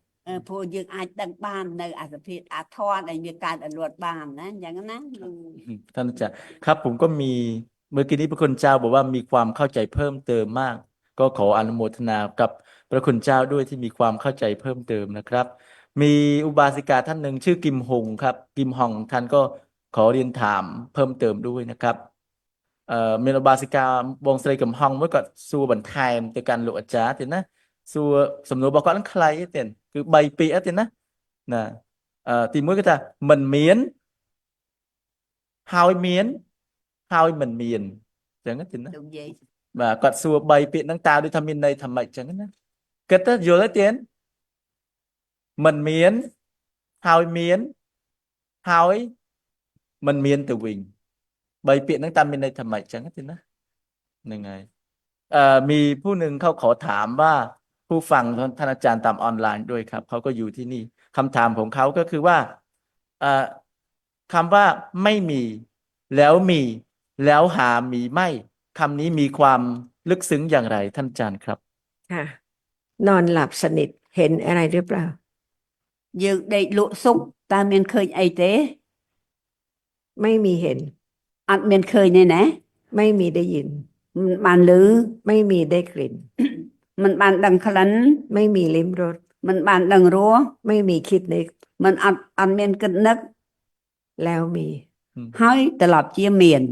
ព្រោះយើងអាចដឹងបាននៅអាសភាពអាធរដែលវាកើតរលត់បានណាអញ្ចឹងណា ท่านอาจารย์ครับผมก็มีเมื่อกี้นี้พระคุณเจ้าบอกว่ามีความเข้าใจเพิ่มเติมมาก ก็ขออนุโมทนากับพระคุณเจ้าด้วยที่มีความเข้าใจเพิ่มเติมนะครับ มีอุบาสิกาท่านหนึ่งชื่อกิมฮงครับกิมฮองท่านก็ขอเรียนถามเพิ่มเติมด้วยนะครับមានឧបាសិកាបងស្រីកំហុងមួយគាត់សួរបន្ថែមទៅកាន់លោកអាចារ្យទៀតណាសួរសំណួររបស់គាត់ហ្នឹងខ្លីទេគឺ3ពាក្យទេណាណាទី1គឺថាមិនមានហើយមានហើយមិនមានអញ្ចឹងទេណា លោកនិយាយ បាទគាត់សួរ3ពាក្យហ្នឹងតើដូចថាមានន័យថាម៉េចអញ្ចឹងណាគិតទៅយល់ទេមិនមានហើយមានហើយមិនមានទៅវិញ3ពាក្យហ្នឹងតើមានន័យថាម៉េចអញ្ចឹងទេណាហ្នឹងហើយมีผู้หนึ่งเขาขอถามว่าผู้ฟังท่านอาจารย์ตามออนไลน์ด้วยครับเขาก็อยู่ที่นี่คำถามของเขาก็คือว่าคำว่าไม่มีแล้วมีแล้วหามีไม่คำนี้มีความลึกซึ้งอย่างไรท่านอาจารย์ครับ ค่ะ นอนหลับสนิทเห็นอะไรหรือเปล่า យើងដេកលក់សុកតើមានឃើញអីទេ ไม่มีเห็น អត់មានឃើញទេណា ไม่มีได้ยิน មិនបានឮ ไม่มีได้กลิ่น មិនបានដឹងក្លិន ไม่มีลิ้มรส មិនបានដឹងរស ไม่มีคิดนึก មិនអត់មានគិតនឹក แล้วมี ហើយត្រឡប់ជាមាន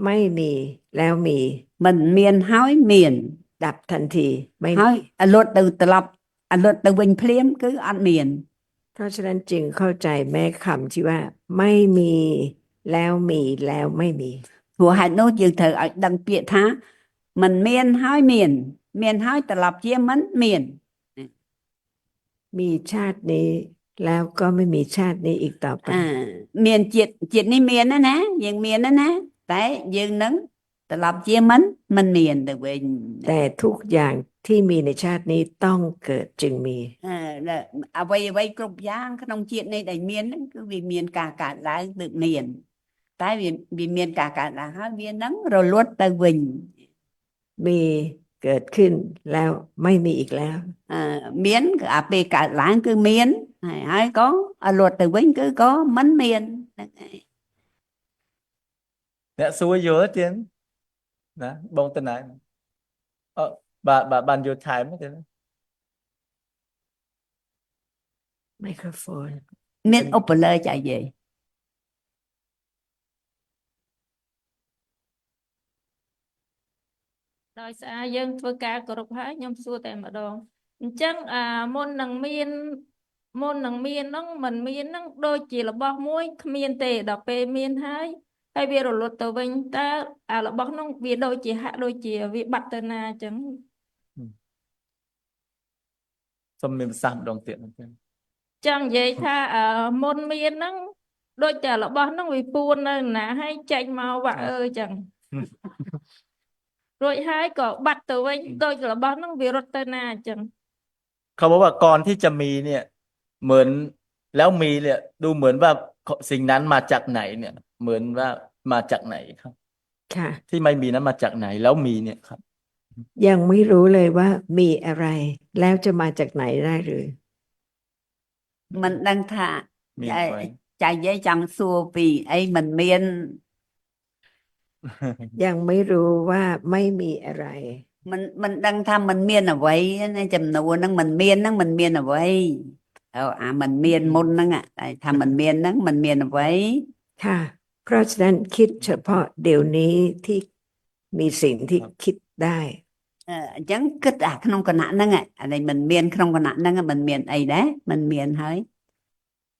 ไม่มีแล้วมี មិនមានហើយមាន ดับทันทีไม่ ហើ มี យអាលត់ទៅត្រឡប់អាលត់ទៅវិញភ្លាមគឺអត់មាន เพราะฉะนั้นจึงเข้าใจแม้คำที่ว่า ไม่มีแล้วมีแล้วไม่มี ព្រោះហេតុនោះយើងត្រូវឲ្យដឹងពាក្យថាมันមានហើយមានហើយត្រឡប់ជាមិនមាន มีชาตินี้แล้วก็ไม่มีชาตินี้อีกต่อไป មានជាតិនេះមានណាយើងមានណាតែយើងនឹងត្រឡប់ជាមិនមានទៅវិញ แต่ทุกอย่างที่มีในชาตินี้ต้องเกิดจึงมี អ្វីគ្រប់យ៉ាងក្នុងជាតិនេះដែលមានហ្នឹងគឺវាមានការកើតឡើងទើបមានតែវាមានការកើតឡើងហើយវានឹងរលត់ទៅវិញ มีเกิดขึ้นแล้วไม่มีอีกแล้ว មានគឺអាពេលកើតឡើងគឺមានហើយក៏រលត់ទៅវិញគឺក៏មិនមានហ្នឹងហើយ អ្នកសួរយល់ទៀតណាបងតើណាបាទបានយល់ថែមទេណា ไมโครโฟน មានឧបលើចអាយេ ដោយសារយើងធ្វើការគោរពហើយខ្ញុំសួរតែម្ដងអញ្ចឹងមុននឹងមានហ្នឹងមិនមានហ្នឹងដូចជារបស់មួយគ្មានទេដល់ពេលមានហើយវារលត់ទៅវិញតើរបស់ហ្នឹងវាដូចជាហាក់ដូចជាវាបាត់ទៅណាអញ្ចឹង សុំមានប្រសាសន៍ម្ដងទៀតណាចឹង ចង់និយាយថាមុនមានហ្នឹងដូចតែរបស់ហ្នឹងវាពួននៅណាហើយចេញមកវាក់អើអញ្ចឹង រួចហើយក៏បាត់ទៅវិញដូចរបស់ហ្នឹងវារត់ទៅណាអញ្ចឹง เขาบอกว่าก่อนที่จะมีเนี่ยเหมือนแล้วมีเนี่ยดูเหมือนว่าสิ่งนั้นมาจากไหนเนี่ยเหมือนว่ามาจากไหนครับ ค่ะ ที่ไม่มีนั้นมาจากไหนแล้วมีเนี่ยครับ ยังไม่รู้เลยว่ามีอะไร แล้วจะมาจากไหนได้หรือ មិនដឹងថា มี ចៃ ไว้ ចៃយាយចង់សួរពីអីមិនមាន ยังไม่รู้ว่าไม่มีอะไร មិនដឹងថាមិនមានអ្វីណាចំនួនហ្នឹងមិនមានអ្វីមិនមានមុនហ្នឹងតែថាមិនមានហ្នឹងមិនមានអ្វី ค่ะ เพราะฉะนั้นคิดเฉพาะเดี๋ยวนี้ที่มีสิ่งที่คิดได้ អញ្ចឹងគិតក្នុងគណៈហ្នឹងអានេះមិនមានក្នុងគណៈហ្នឹងមិនមានអីដែរមិនមានហើយ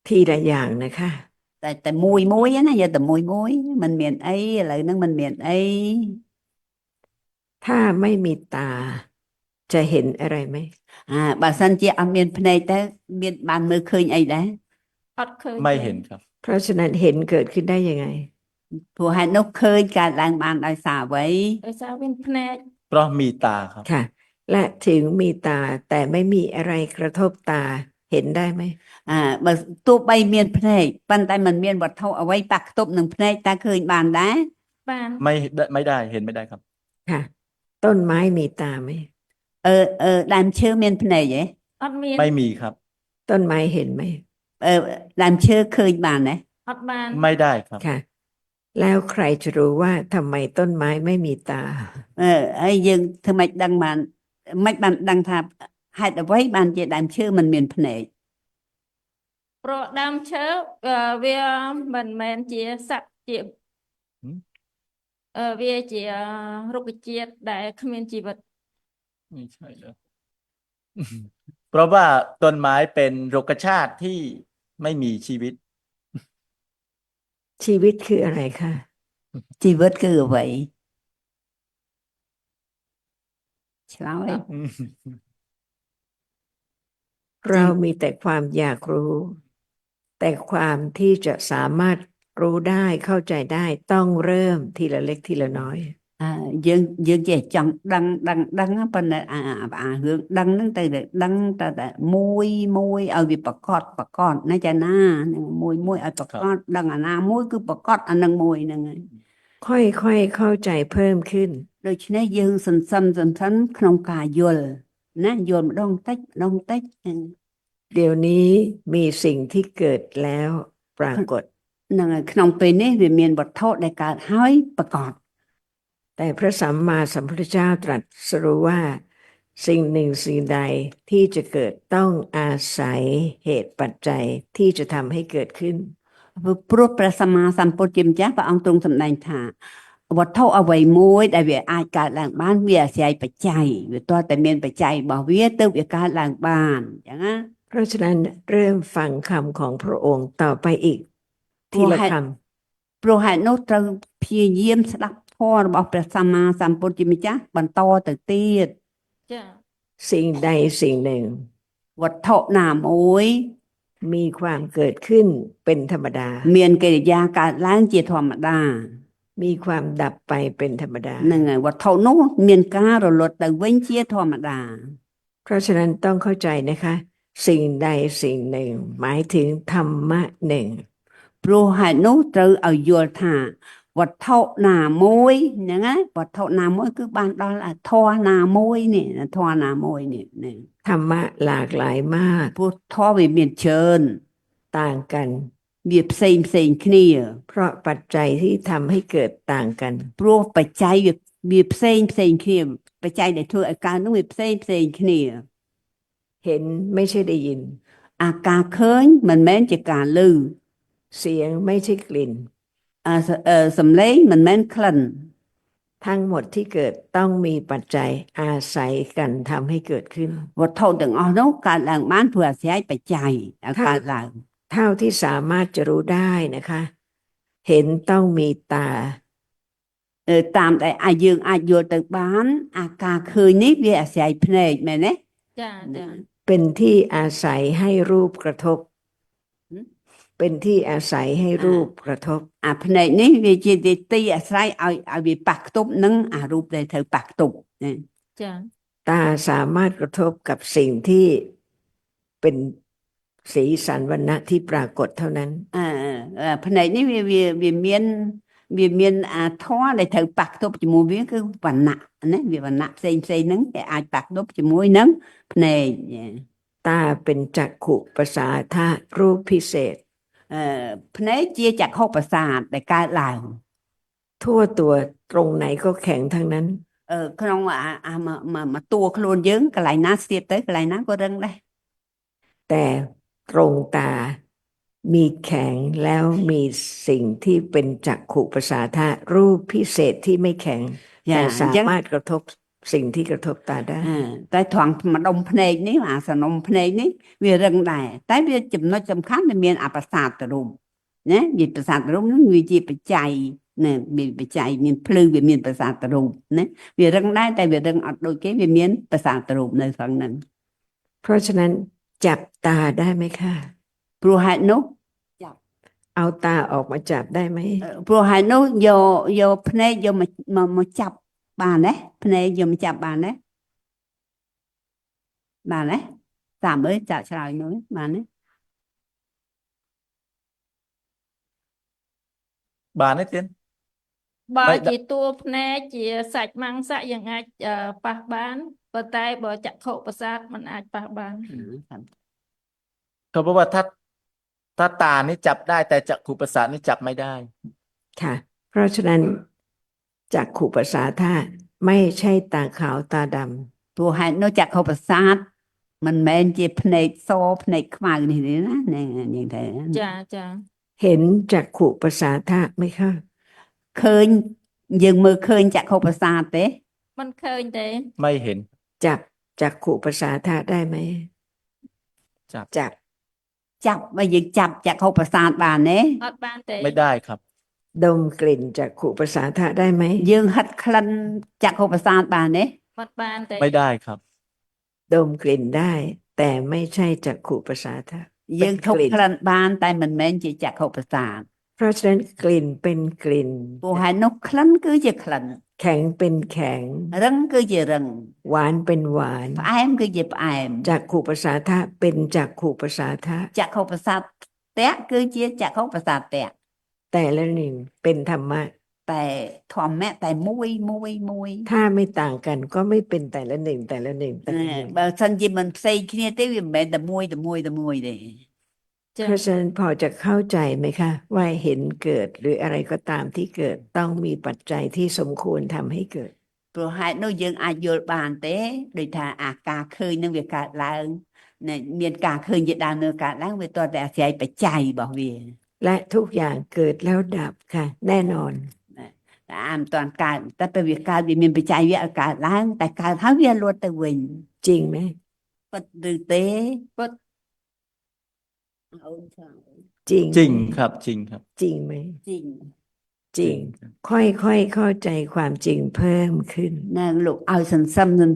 ทีละอย่างนะคะ តែមួយណាយកតែមួយមិនមានអីឥឡូវហ្នឹងមិនមានអី ถ้าไม่มีตา จะเห็นอะไรไหม បើសិនជាអត់មានភ្នែកទៅមានបានមើលឃើញអីដែរ អត់ឃើញ ไม่ ទេ เห็นครับ เพราะฉะนั้นเห็นเกิดขึ้นได้ยังไง ព្រោះហេតុនោះឃើញកើតឡើងបានដោយសារអ្វី ដោយសារមានភ្នែក เพราะมีตาครับ ค่ะ และถึงมีตาแต่ไม่มีอะไรกระทบตาเห็นได้ไหม បើទោះបីមានភ្នែកប៉ុន្តែมันមានវត្ថុអ្វីប៉ះទប់នឹងភ្នែកតើឃើញបានដែរ បាន ไม่ได้เห็นไม่ได้ครับ ค่ะ ต้นไม้มีตาไหม ដើមឈើមានភ្នែកហ៎ អត់មាន ไม่มีครับ ต้นไม้เห็นไหม ដើមឈើឃើញបានដែរ អត់បាន ไม่ได้ครับ ค่ะ แล้วใครจะรู้ว่าทำไมต้นไม้ไม่มีตา ហើយយើងធ្វើម៉េចដឹងបានមិនបានដឹងថាហេតុអ្វីបានជាដើមឈើមិនមានភ្នែក ព្រោះដើមឈើវាមិនមែនជាសត្វជា หืม វាជារុក្ខជាតិដែលគ្មានជីវិត ไม่ใช่เลย เพราะว่าต้นไม้เป็นรุกขชาติที่ไม่มีชีวิต ชีวิตคืออะไรคะ ជីវិតគឺអ្វីឆ្លើយ เรามีแต่ความอยากรู้ แต่ความที่จะสามารถรู้ได้เข้าใจได้ต้องเริ่มทีละเล็กทีละน้อย យើងចេះចង់ដឹងប៉ុន្តែរឿងដឹងហ្នឹងទៅដឹងតែមួយឲ្យវាប្រកបណាចាណាហ្នឹងមួយឲ្យប្រកបដឹងអាណាមួយគឺប្រកបអានឹងមួយហ្នឹងហើយ ค่อยๆเข้าใจเพิ่มขึ้น ដូច្នេះយើងសន្សំក្នុងការយល់ណាយល់ម្ដងតិចហ្នឹង เดี๋ยวนี้มีสิ่งที่เกิดแล้วปรากฏ ហ្នឹងហើយក្នុងពេលនេះវាមានវត្ថុដែលកើតហើយប្រកប แต่พระสัมมาสัมพุทธเจ้าตรัสรู้ว่า สิ่งหนึ่งสิ่งใดที่จะเกิดต้องอาศัยเหตุปัจจัยที่จะทำให้เกิดขึ้น ព្រោះព្រះសម្មាសម្ពុទ្ធជាម្ចាស់ព្រះអង្គទ្រង់សម្ដែងថាវត្ថុអ្វីមួយដែលវាអាចកើតឡើងបានវាអាស្រ័យបច្ច័យវាទាល់តែមានបច្ច័យរបស់វាទើបវាកើតឡើងបានអញ្ចឹងណា เพราะฉะนั้นเริ่มฟังคำของพระองค์ต่อไปอีกทีละค ព្រោះហេតុនោះត្រូវព្យាយាមស្ដាប់ធម៌របស់ព្រះសម្មាសម្ពុទ្ធជាម្ចាស់បន្តទៅទៀត ចា สิ่งใดสิ่งหนึ่ง វត្ថុណាមួយ มีความเกิดขึ้นเป็นธรรมดา មានកិរិយាកើតឡើងជាធម្មតា มีความดับไปเป็นธรรมดา ហ្នឹងហើយវត្ថុនោះមានការរលត់ទៅវិញជាធម្មតា เพราะฉะนั้นต้องเข้าใจนะคะ สิ่งใดสิ่งหนึ่ง หมายถึงธรรมะหนึ่ง ព្រោះហេតុនោះត្រូវឲ្យយល់ថាវត្ថុណាមួយហ្នឹងណាវត្ថុណាមួយគឺបានដល់អាធម៌ណាមួយនេះធម៌ណាមួយនេះ ธรรมะหลากหลายมาก ព្រោះធម៌វាមានច្រើន ต่างกัน វាផ្សេងគ្នា เพราะปัจจัยที่ทำให้เกิดต่างกัน ព្រោះបច្ច័យវាផ្សេងគ្នាបច្ច័យដែលធ្វើឲ្យកើតនោះវាផ្សេងគ្នា เห็นไม่ใช่ได้ยิน អាការឃើញមិនមែនជាការឮ เสียงไม่ใช่กลิ่น សំឡេងមិនមែនក្លិន ทั้งหมดที่เกิดต้องมีปัจจัยอาศัยกันทำให้เกิดขึ้น វត្ថុទាំងអស់នោះកើតឡើងបានព្រោះអាស្រ័យបច្ច័យឲ្យកើតឡើង เท่าที่สามารถจะรู้ได้นะคะ เห็นต้องมีตา តាមដែលយើងអាចយល់ទៅបានអាការឃើញនេះវាអាស្រ័យភ្នែកមែនទេ ចាចា เป็นที่อาศัยให้รูปกระทบ เป็นที่อาศัยให้รูปกระทบ អាភ្នែកនេះវាជាទីអាស្រ័យឲ្យវាប៉ះខ្ទប់នឹងអារូបដែលត្រូវប៉ះខ្ទប់ណា ចា ตาสามารถกระทบกับสิ่งที่เป็นสีสันวรรณะที่ปรากฏเท่านั้น ភ្នែកនេះវាមានអាធម៌ដែលត្រូវប៉ះខ្ទប់ជាមួយវាគឺវណ្ណៈណាវាវណ្ណៈផ្សេងហ្នឹងគេអាចប៉ះខ្ទប់ជាមួយនឹងភ្នែក ตาเป็นจักขุประสาทะรูปพิเศษ ភ្នែកជាចក្ខុប្រសាទដែលកើតឡើង ทั่วตัวตรงไหนก็แข็งทั้งนั้น ក្នុងមកតួខ្លួនយើងកន្លែងណាស្ទាបទៅកន្លែงណាក៏រឹងដែរ แต่ตรงตามีแข็งแล้วมีสิ่งที่เป็นจักขุประสาทะรูปพิเศษที่ไม่แข็ง យ៉ា แต่ អ สา ញ្ចឹង มารถกระทบสิ่งที่กระทบตาได้ តែត្រង់ម្ដុំភ្នែកនេះអាសនំភ្នែកនេះវារឹងដែរតែវាចំណុចសំខាន់វាមានអប្រសាទរូបណាវាប្រសាទរូបហ្នឹងវាជាបច្ច័យណាមានបច្ច័យមានភ្លឺវាមានប្រសាទរូបណាវារឹងដែរតែវារឹងអត់ដូចគេវាមានប្រសាទរូបនៅខាងហ្នឹង เพราะฉะนั้นจับตาได้ไหมคะ ព្រោះហេតុនោះ เอาตาออกมาจับได้ไหม ព្រោះហេតុនោះយកភ្នែកយកមកចាប់បានទេភ្នែកយកមកចាប់បានទេតាមមើលចាក់ឆ្លើយមើលបានទេ បានទេទៀត បើ មិន ជាតួភ្នែកជាសាច់ម៉ាំងសាក់យើងអាចប៉ះបានប៉ុន្តែបើចក្ខុប្រសាទมันអាចប៉ះបាន เขาบอกว่าถ้าตานี่จับได้แต่จักขุประสาทนี่จับไม่ได้ ค่ะ เพราะฉะนั้นจักขุประสาทะไม่ใช่ตาขาวตาด ព្រោះហេតុនោះចក្ខុប្រសាទមិនមែនជាភ្នែកសភ្នែកខ្មៅនេះទេណានិយាយទៅ ចាចា ำเห็นจักขุประสาทะไหมคะ ឃើញយើងមើលឃើញចក្ខុប្រសាទទេ มันឃើញទេ ไม่เห็น จับจักขุประสาทะได้ไหม จับ จับ ចាប់បើយើងចាប់ចក្ខុប្រសាទបានទេ អត់បានទេ ไม่ได้ครับ ดมกลิ่นจักขุประสาทะได้ไหม យើងហិតក្លិនចក្ខុប្រសាទបានទេ អត់បានទេ ไม่ได้ครับ ดมกลิ่นได้ แต่ไม่ใช่จักขุประสาทะ យើងធប់ក្លិនបានតែមិនមែនជាចក្ខុប្រសាទ เพราะฉะนั้นกลิ่นเป็นกลิ่น ព្រោះហេតុនោះក្លិនគឺជាក្លិន แข็งเป็นแข็ง រឹងគឺជារឹង หวานเป็นหวาน ផ្អែមគឺជាផ្អែម จักขุประสาทะเป็นจักขุประสาทะ ចក្ខុប្រសាទតៈគឺជាចក្ខុប្រសាទតៈ แต่ละหนึ่งเป็นธรรมะ តែធម្មៈតែមួយ ถ้าไม่ต่างกันก็ไม่เป็นแต่ละหนึ่งแต่ละหนึ่งแต่ละหนึ่ง បើសិនជាមិនផ្សេងគ្នាទេវាមិនមែនតែមួយទេ ចា เพราะฉะนั้นพอจะเข้าใจไหมคะ ว่าเห็นเกิดหรืออะไรก็ตามที่เกิดต้องมีปัจจัยที่สมควรทำให้เกิด ព្រោះហេតុនោះយើងអាចយល់បានទេដូចថាអាការឃើញនឹងវាកើតឡើងណែមានការឃើញជាដើមនៅកើតឡើងវាតតែអាស្រ័យបច្ច័យរបស់វា และทุกอย่างเกิดแล้วดับค่ะ แน่นอน តែអាមិនតាន់កើតតែពេលវាកើតវាមានបច្ច័យវាឲ្យកើតឡើងតែកើតហើយវាលត់ទៅវិញ จริงไหม ពិតឬទេ ពិត អូនឆ្លើយ จริง จริงครับจริงครับ จริงไหม จริง จริง ค่อยๆเข้าใจความจริงเพิ่มขึ้น nè lục ao sần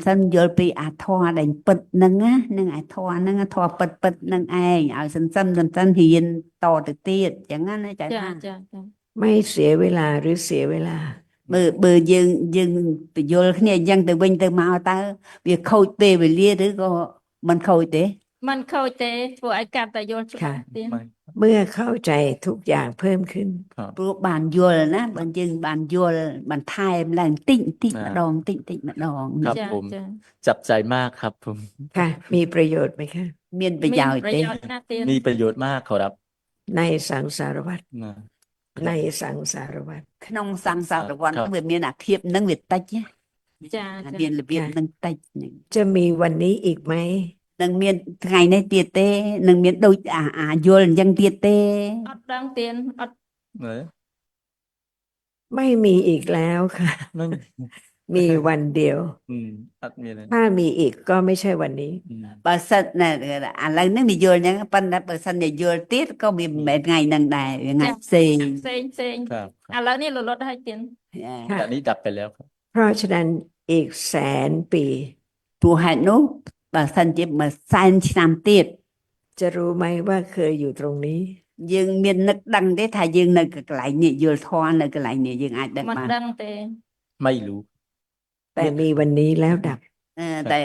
sân vô pi à thoa đánh bật nâng á nâng à thoa bật nâng ai ao sần sân hiền to được tiệt chẳng á nó chạy ចា ra ចាចា ไม่เสียเวลาหรือเสียเวลา bờ dương từ vô cái dân từ bên từ mau ta việc khôi tê về lia đứa có mình khôi tê มันខូចទេធ្វើឲ្យកាត់តែយល់ច្បាស់ទៀត ไม่ เมื่อเข้าใจทุกอย่างเพิ่มขึ้น ครับ bữa bàn vô là nè bàn dương bàn vô bàn thai là tịnh tịnh mà À. đòn tịnh mà đòn ครับ ចា ผม ចា จับใจมากครับผม ค่ะ มีประโยชน์ไหมคะ miền bây មាន giờ ប្រ tê យោជន៍ណាស់ទៀត มีประโยชน์มากขอรับ ในสังสารวัฏ นะ ในสังสารวัฏ không sang sao được quanครับ việc miền à thiệp nâng việc tách nhé ចា à, ចា miền là miền Dạ. nâng tách จะมีวันนี้อีกไหม nâng miền ngày nay tiệt tê nâng miền đôi vô là dân tiệt tê អត់ដឹងទៀតអត់ เนอะ ไม่มีอีกแล้วค่ะ ไม่ มีวันเดียว อัดมีเลย ถ้ามีอีกก็ไม่ใช่วันนี้ bà sân này à lần nước đi vô nhá pan đã bà sân này vô tiết có bị mẹ ngày nâng đài ngày xì ផ្សេងផ្សេង ครับ ឥឡូវនេះលលត់ឲ្យទៀត ค่ะ แต่นี้ดับไปแล้วครับ เพราะฉะนั้นอีกแสนปี chùa hạt nốt bà sân chỉ mà san năm tiết จะรู้ไหมว่าเคยอยู่ตรงนี้ dương miền nước đăng đấy thay dương nơi cái lại nhị vô thoa nơi cái lại nhị dương ai đặt មិន mà ដឹងទេ ไม่รู้ แต่มีวันนี้แล้วดับ tại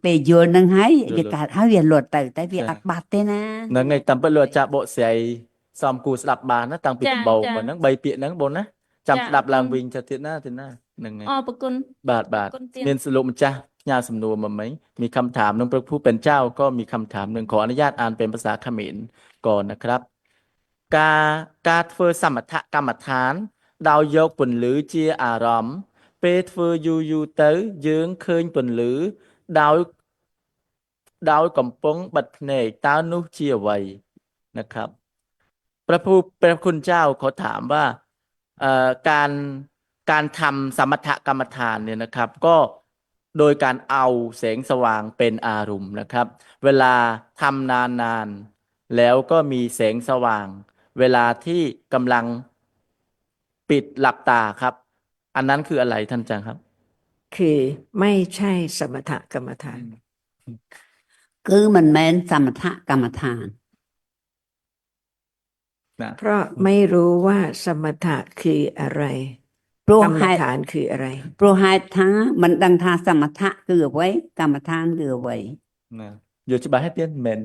bề vô nâng hái Vô việc luật. cả hái việc luật tại tại việc Dạ. đặt bát thế na នឹងថ្ងៃតាមពិតលោកអាចារ្យបកស្រាយសំគូស្ដាប់បានណាតាំងពី ចា ដំបូង ចា មកហ្នឹង3ពាក្យហ្នឹងបងណាចាំ ចា ស្ដាប់ឡើង អរគុណ វិញទៅទៀតណាហ្នឹងហើយ អរគុណ បាទបាទ អរគុណទៀត មានសលោកម្ចាស់ផ្ញើសំណួរមកមិញมีคำถามหนึ่งพระผู้เป็นเจ้าก็มีคำถามหนึ่งขออนุญาตอ่านเป็นภาษาเขมรก่อนนะครับ ការធ្វើសមថកម្មដ្ឋានដោយយកពន្លឺជាអារម្មណ៍ពេលធ្វើយូរទៅយើងឃើញពន្លឺដោយកំពុងបិទភ្នែកតើនោះជាអ្វីนะครับ พระคุณเจ้าขอถามว่าการทำสมถกรรมฐานเนี่ยนะครับ ก็โดยการเอาแสงสว่างเป็นอารมณ์นะครับ เวลาทำนานๆแล้วก็มีแสงสว่าง เวลาที่กำลังปิดหลับตาครับ อันนั้นคืออะไรท่านอาจารย์ครับ คือไม่ใช่สมถกรรมฐาน cứ mình men sầm thạ cầm thàn นะ เพราะไม่รู้ว่าสมถะคืออะไร pro กรรม hai ฐานคืออะไร pro hai tháng mình đăng tha sầm thạ cứ vậy cầm thàn cứ vậy นะอยู่ច្បាស់ให้ទៀតមិនមែន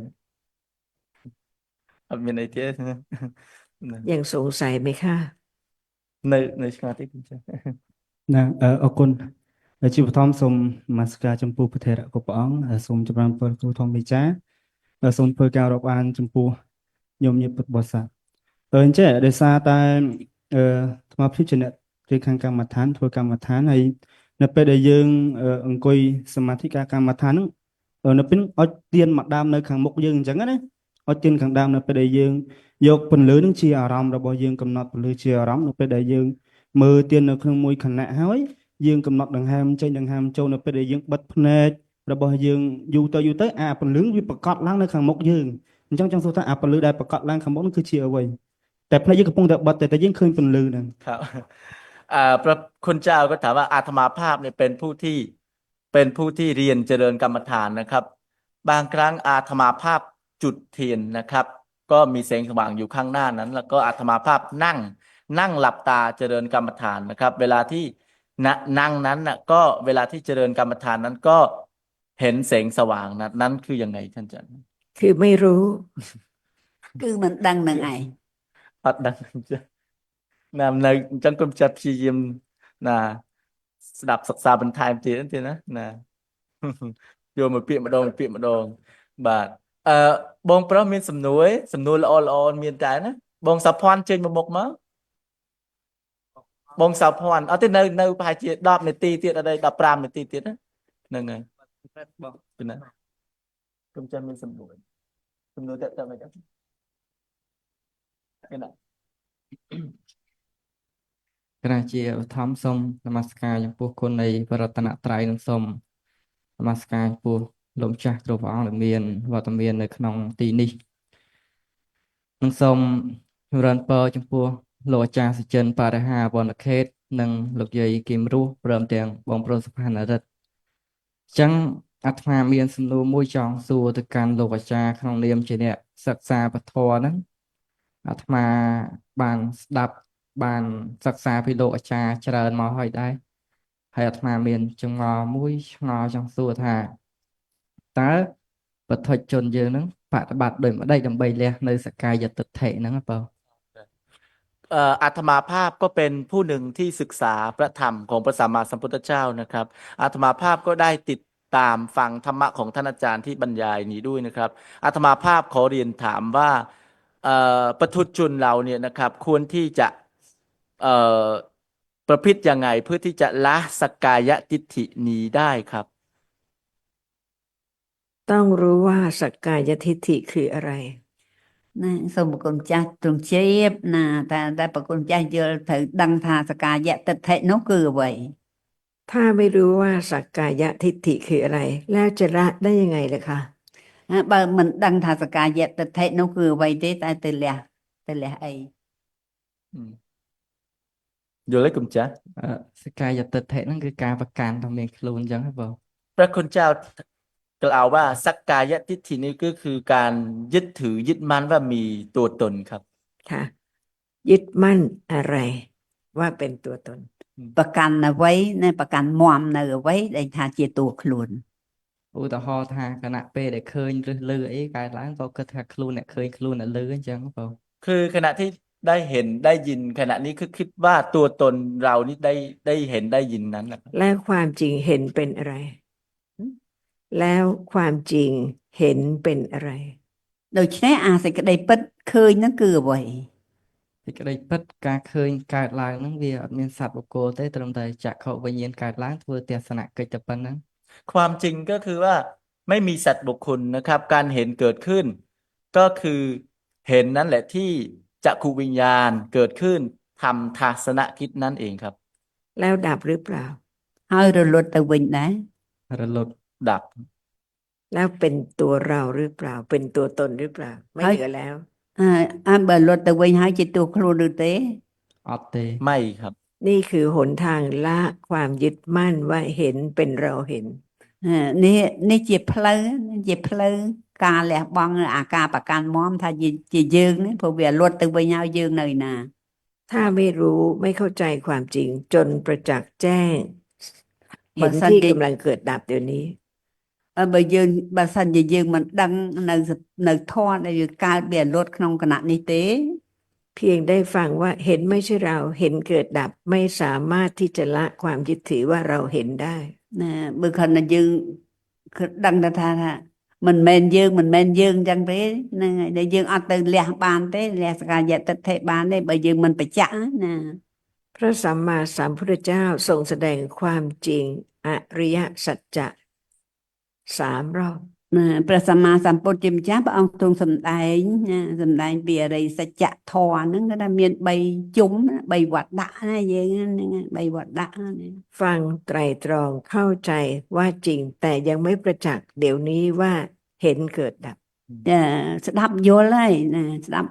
អត់មានអីទៀតណា ยังสงสัยไหมคะ នៅឆ្ងាយតិចចា៎ ណាអរគុណជាបឋមសូមនមស្ការចំពោះព្រះថេរៈគ្រប់ព្រះអង្គសូមចម្រើនពរគ្រូធម្មមេចាសូមធ្វើការរាប់អានចំពោះញោមញាតិពុទ្ធបរិស័ទអញ្ចឹងដោយសារតែថ្មភាពជាអ្នកទីខាងកម្មដ្ឋានធ្វើកម្មដ្ឋានហើយនៅពេលដែលយើងអង្គុយសមាធិការកម្មដ្ឋានហ្នឹងនៅពេលអុចទៀនមកដើមនៅខាងមុខយើងអញ្ចឹងណាអុចទៀនខាងដើមនៅពេលដែលយើងយកពន្លឺនឹងជាអារម្មណ៍របស់យើងកំណត់ពន្លឺជាអារម្មណ៍នៅពេលដែលយើងមើលទៀននៅក្នុងមួយខណៈហើយយើងកំណត់ដង្ហើមចេញដង្ហើមចូលនៅពេលដែលយើងបិទភ្នែករបស់យើងយូរទៅអាពន្លឺវាប្រកបឡើងនៅខាងមុខយើងអញ្ចឹងចង់សួរថាអាពន្លឺដែលប្រកបឡើងខាងមុខនោះគឺជាអ្វីតែភ្នែកយើងកំពុងតែបិទតែយើងឃើញពន្លឺហ្នឹង ครับพระคุณเจ้าก็ถามว่าอาตมาภาพเนี่ยเป็นผู้ที่เรียนเจริญกรรมฐานนะครับ บางครั้งอาตมาภาพจุดเทียนนะครับ ก็มีแสงสว่างอยู่ข้างหน้านั้น แล้วก็อาตมาภาพนั่งหลับตาเจริญกรรมฐานนะครับ เวลาที่นั่งนั้นน่ะก็เวลาที่เจริญกรรมฐานนั้นก็เห็นแสงสว่างนั้นคือยังไงท่านอาจารย์ คือไม่รู้ cứ mình đăng nâng ai អត់ដឹងចាណានៅអញ្ចឹងគុំចាត់ព្យាយាមណាស្ដាប់សិក្សាបន្ថែមទៀតណាណា យកមកពាក្យម្ដងបាទបងប្រុសមានសំណួរល្អមានតែណាបងសាភ័ណ្ឌចេញមកមុខមកបងសាភ័ណ្ឌអត់ទេនៅប្រហែលជា10នាទីទៀតអត់ទេ15នាទីទៀតណាហ្នឹងហើយបងពីណាគុំចាំមានសំណួរតែតែមិនដឹងគេណា គណៈជាបឋមសូមនមស្ការចំពោះគុណនៃបរតនត្រ័យនិងសូមនមស្ការចំពោះលោកម្ចាស់គ្រប់ព្រះអង្គដែលមានវត្តមាននៅក្នុងទីនេះនិងសូមចម្រើនពរចំពោះ លោកអាចារ្យសុចិនបរិហាវណ្ណខេត្តនិងលោកយាយគឹមរស់ព្រមទាំងបងប្រុសសុផានរិទ្ធអញ្ចឹងអាត្មាមានសំណួរមួយចង់សួរទៅកាន់លោកអាចារ្យក្នុងនាមជាអ្នកសិក្សាពធហ្នឹងអាត្មាបានស្ដាប់បានសិក្សាពីលោកអាចារ្យច្រើនមកហើយដែរហើយអាត្មាមានចម្ងល់មួយឆ្ងល់ចង់សួរថាតើបុថុជនយើងហ្នឹងបប្រតិបត្តិដូចម្ដេចដើម្បីលះនៅសក្កាយទិដ្ឋិហ្នឹងបង อาตมาภาพก็เป็นผู้หนึ่งที่ศึกษาพระธรรมของพระสัมมาสัมพุทธเจ้านะครับอาตมาภาพก็ได้ติดตามฟังธรรมะของท่านอาจารย์ที่บรรยายนี้ด้วยนะครับอาตมาภาพขอเรียนถามว่าประทุษชนเราเนี่ยนะครับควรที่จะเอ่อประพฤติยังไงเพื่อที่จะละสักกายทิฏฐินี้ได้ครับ ต้องรู้ว่าสักกายทิฏฐิคืออะไร nè xong một con cha trường chếp nè ta bà con cha giờ thử đăng thà sa ca dạ tịch thể nó cứ vậy ถ้าไม่รู้ว่าสักกายทิฏฐิคืออะไร แล้วจะละได้ยังไงล่ะคะ bà mình đăng thà sa ca dạ tịch thể nó cứ vậy thế ta từ lẹ ấy อยู่เลยกุมจ๊ะ សក្កាយទិដ្ឋិហ្នឹងគឺការប្រកាន់ថាមានខ្លួនអញ្ចឹងហ៎បង พระคุณเจ้ากล่าวว่าสักกายทิฏฐินี้ก็คือการยึดถือยึดมั่นว่ามีตัวตนครับ ค่ะ ยึดมั่นอะไร ว่าเป็นตัวตน bà canh là vậy nè bà canh mòm là vậy để thà chia tuột luôn ឧទាហរណ៍ថាគណៈពេលដែលឃើញឬលើអីកើតឡើងក៏គិតថាខ្លួនអ្នកឃើញខ្លួនអ្នកលើអញ្ចឹងបង คือขณะที่ได้เห็นได้ยินขณะนี้คือคิดว่าตัวตนเรานี่ได้เห็นได้ยินนั้นแหละครับ และความจริงเห็นเป็นอะไร แล้วความจริงเห็นเป็นอะไร rồi thế sẽ cái đây bất khơi nó cứ vậy សេចក្តីពិតការឃើញកើតឡើងហ្នឹងវាអត់មានសត្វបុគ្គលទេត្រឹមតែចក្ខុវិញ្ញាណកើតឡើងធ្វើទស្សនកិច្ចតែប៉ុណ្ណឹង ความจริงก็คือว่าไม่มีสัตว์บุคคลนะครับ การเห็นเกิดขึ้น ก็คือเห็นนั่นแหละที่จักขุวิญญาณเกิดขึ้นทำทัศนคิดนั่นเองครับ แล้วดับหรือเปล่า hơi rồi lột từ bình đấy រលត់ ดับ แล้วเป็นตัวเราหรือเปล่า เป็นตัวตนหรือเปล่า ไม่ เฮ้ย เหลือแล้ว bà lột từ bình hai chia tuột luôn được thế អត់ទេ ไม่ครับ นี่คือหนทางละความยึดมั่นว่าเห็นเป็นเราเห็น นี่chia pleu ca lẹ bong ca bà can móm tha chia dương đấy phổ biệt lột từ bình nhau dương này nè ถ้าไม่รู้ไม่เข้าใจความจริง จนประจักษ์แจ้ง เห็น บางสัน ที่ ติ กำลังเกิดดับเดี๋ยวนี้ bà dương bà sanh về dương mình đăng nơi thoa để ca biệt lột trong cái nạn y tế เพียงได้ฟังว่าเห็นไม่ใช่เราเห็นเกิดดับไม่สามารถที่จะละความยึดถือว่าเราเห็นได้ nè bữa khẩn là dương đăng ra tha mình men dương chẳng thế nè để dương ăn từ lẹ bàn thế lẹ cả dạ tịch thể bàn đấy bởi dương mình phải trả nè พระสัมมาสัมพุทธเจ้าทรงแสดงความจริงอริยสัจจะ3 รอบ nè พระสัมมาสัมพุทธเจ้าพระองค์ทรงสำแดงnhaสำแดงពីអរិយសច្ចៈធម៌ហ្នឹងគេថាមាន3ជុំ3វត្តដាក់ណាយើងហ្នឹង3វត្តដាក់ណា ฟังไตรตรองเข้าใจว่าจริง แต่ยังไม่ประจักษ์เดี๋ยวนี้ว่าเห็นเกิดดับ ស្ដាប់យល់ហើយណាស្ដា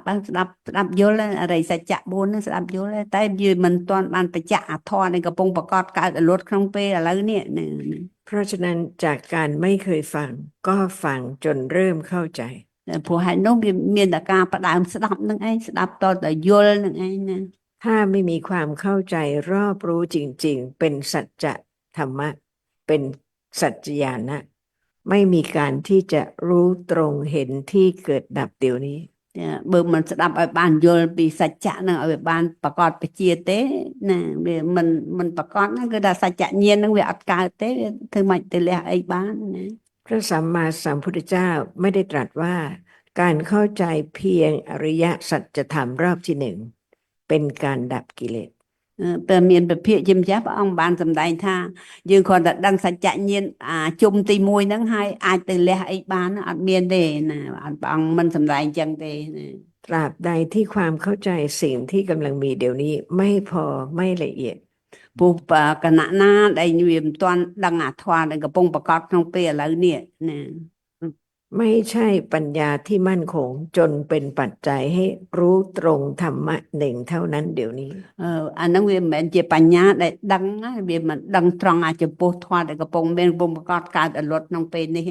ប់យល់ហើយអរិយសច្ចៈ4ហ្នឹងស្ដាប់យល់ហើយតែយើងមិនទាន់បានបញ្ជាក់អធរនៃកំពុងប្រកបកើតលត់ក្នុងពេលឥឡូវនេះណា เพราะฉะนั้นจากการไม่เคยฟังก็ฟังจนเริ่มเข้าใจ ព្រោះហេតុនោះវាមានតែការផ្ដើមស្ដាប់ហ្នឹងឯងស្ដាប់តតែយល់ហ្នឹងឯងណា ถ้าไม่มีความเข้าใจรอบรู้จริง ๆ เป็นสัจธรรมะ เป็นสัจจญาณะไม่มีการที่จะรู้ตรงเห็นที่เกิดดับเดี๋ยวนี้ បើមិនស្ដាប់ឲ្យបានយល់ពីសច្ចៈហ្នឹងឲ្យបានប្រកបបជាទេណាវាមិនប្រកបហ្នឹងគឺថាសច្ចញ្ញាណហ្នឹងវាអត់កើតទេវាធ្វើមិនទៅលះអីបានណា พระสัมมาสัมพุทธเจ้าไม่ได้ตรัสว่า การเข้าใจเพียงอริยสัจธรรมรอบที่ 1 เป็นการดับกิเลส ពេលមានពភាកជាម្ចាស់ព្រះអង្គបានសម្ដែងថាយើងគ្រាន់តែដឹងសច្ចញ្ញាណជុំទី1ហ្នឹងហើយអាចទៅលះអីបានអត់មានទេណាព្រះអង្គមិនសម្ដែងចឹងទេណា ตราบใดที่ความเข้าใจสิ่งที่กำลังมีเดี๋ยวนี้ไม่พอไม่ละเอียด ព្រោះគណៈណាដែលវាមិនទាន់ដឹងអាធម៌ដែលកំពុងប្រកបក្នុងពេលឥឡូវនេះណា ว ไม่ใช่ปัญญาที่มั่นคงจนเป็นปัจจัยให้รู้ตรงธรรมะหนึ่งเท่านั้นเดี๋ยวนี้ អាហ្នឹងវាមិនមែនជាបញ្ញាដែលដឹងណាវាមិនដឹងត្រង់អាចចំពោះធម៌ដែលកំពុងមានពុំប្រកបកើតអលត់ក្នុងពេលនេះ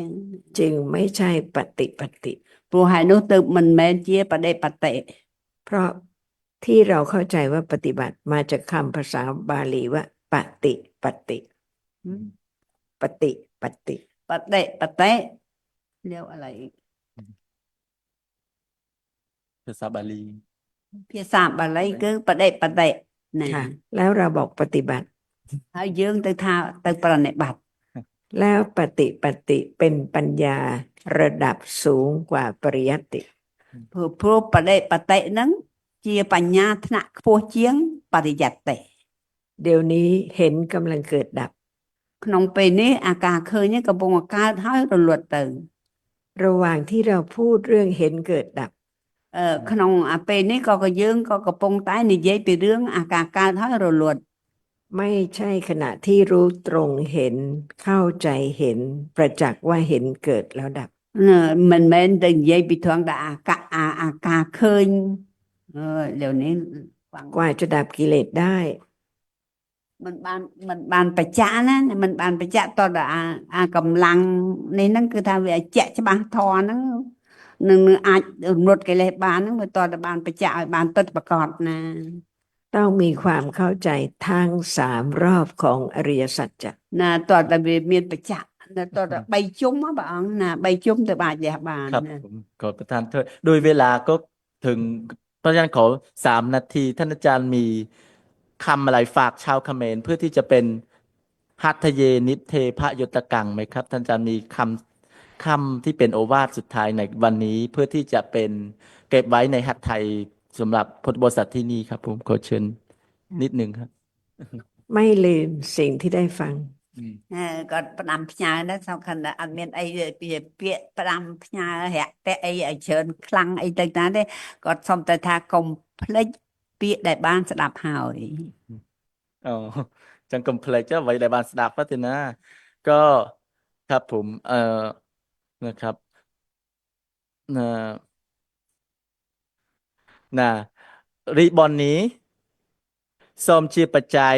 จึงไม่ใช่ปฏิปฏิ ព្រោះហើយនោះទៅមិនមែនជាបដិបត្តិ เพราะที่เราเข้าใจว่าปฏิบัติมาจากคำภาษาบาลีว่าปฏิปฏิปฏิปฏิ បដិបត្តិแล้วอะไรอีก ภาษาบาลี ភាសាបាលីគឺបដិបត្តិណា ค่ะ แล้วเราบอกปฏิบัติ ហើយយើងទៅថាទៅប្រណិប័ត แล้วปฏิปฏิเป็นปัญญาระดับสูงกว่าปริยัติ ព្រោះបដិបត្តិហ្នឹងជាបញ្ញាថ្នាក់ខ្ពស់ជាងបរិយត្តិ เดี๋ยวนี้เห็นกำลังเกิดดับ ក្នុងពេលនេះអាការឃើញហ្នឹងកំពុងកើតហើយរលត់ទៅ ระหว่างที่เราพูดเรื่องเห็นเกิดดับ ក្នុងអាពេលនេះក៏យើងក៏កំពុងតែនិយាយពីរឿងអាការកើតហើយរលត់ ไม่ใช่ขณะที่รู้ตรงเห็นเข้าใจเห็นประจักษ์ว่าเห็นเกิดแล้วดับ មិនមែនទៅនិយាយពីត្រង់តែអាការឃើញเดี๋ยวนี้ กว่าจะดับกิเลสได้ มันបានបច្ចៈណាมันបានបច្ចៈតទៅអាកម្លាំងនេះហ្នឹងគឺថាវាជាក់ច្បាស់ធរហ្នឹងនឹងអាចរំលត់កិលេសបានហ្នឹងវាតទៅបានបច្ចៈឲ្យបានពិតប្រកបណា ต้องมีความเข้าใจทั้งสามรอบของอริยสัจจะ ណាតទៅវាមានបច្ចៈណាតទៅ3ជុំហ៎ព្រះអង្គណា3ជុំទៅអាចលះបាន ครับ ណា ผมขอประทานโทษโดยเวลาก็ถึงเพราะฉะนั้นขอ3 นาทีท่านอาจารย์มีคำอะไรฝากชาวเขมรเพื่อที่จะเป็นหัตถเยนิเทพะยตกังไหมครับท่านอาจารย์มีคำที่เป็นโอวาทสุดท้ายในวันนี้เพื่อที่จะเป็นเก็บไว้ในหัตถ์ไทยสำหรับพุทธบริษัทที่นี่ครับผมขอเชิญนิดนึงครับ ไม่ลืมสิ่งที่ได้ฟัง គាត់ផ្ដាំផ្ញើដែរសំខាន់តែអត់មានអីពីពាក្យផ្ដាំផ្ញើរាក់តែអីឲ្យច្រើនខ្លាំងអីទៅណាទេគាត់សុំតែថាកុំភ្លេចពាក្យដែលបានស្ដាប់ហើយ อ๋อจังกำเพลกจะไว้ในบานสดับพัฒนาก็ครับผมนะครับนะนะรีบอนนี้ส้มชีปัจจัย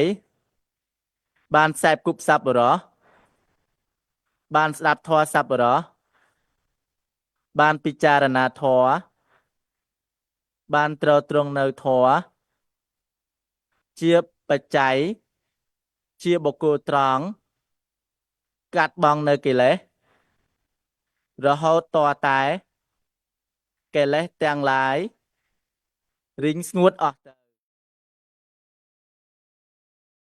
บานแสบกุบซับเหรอบานสดับทอซับเหรอบานพิจารณาทอบานตรงเนทอเชียปัจจัยเชียบกูตรองกัดบองเนกิเลสรหดตัวตายเกเลสแตงหลายริงสงวดออก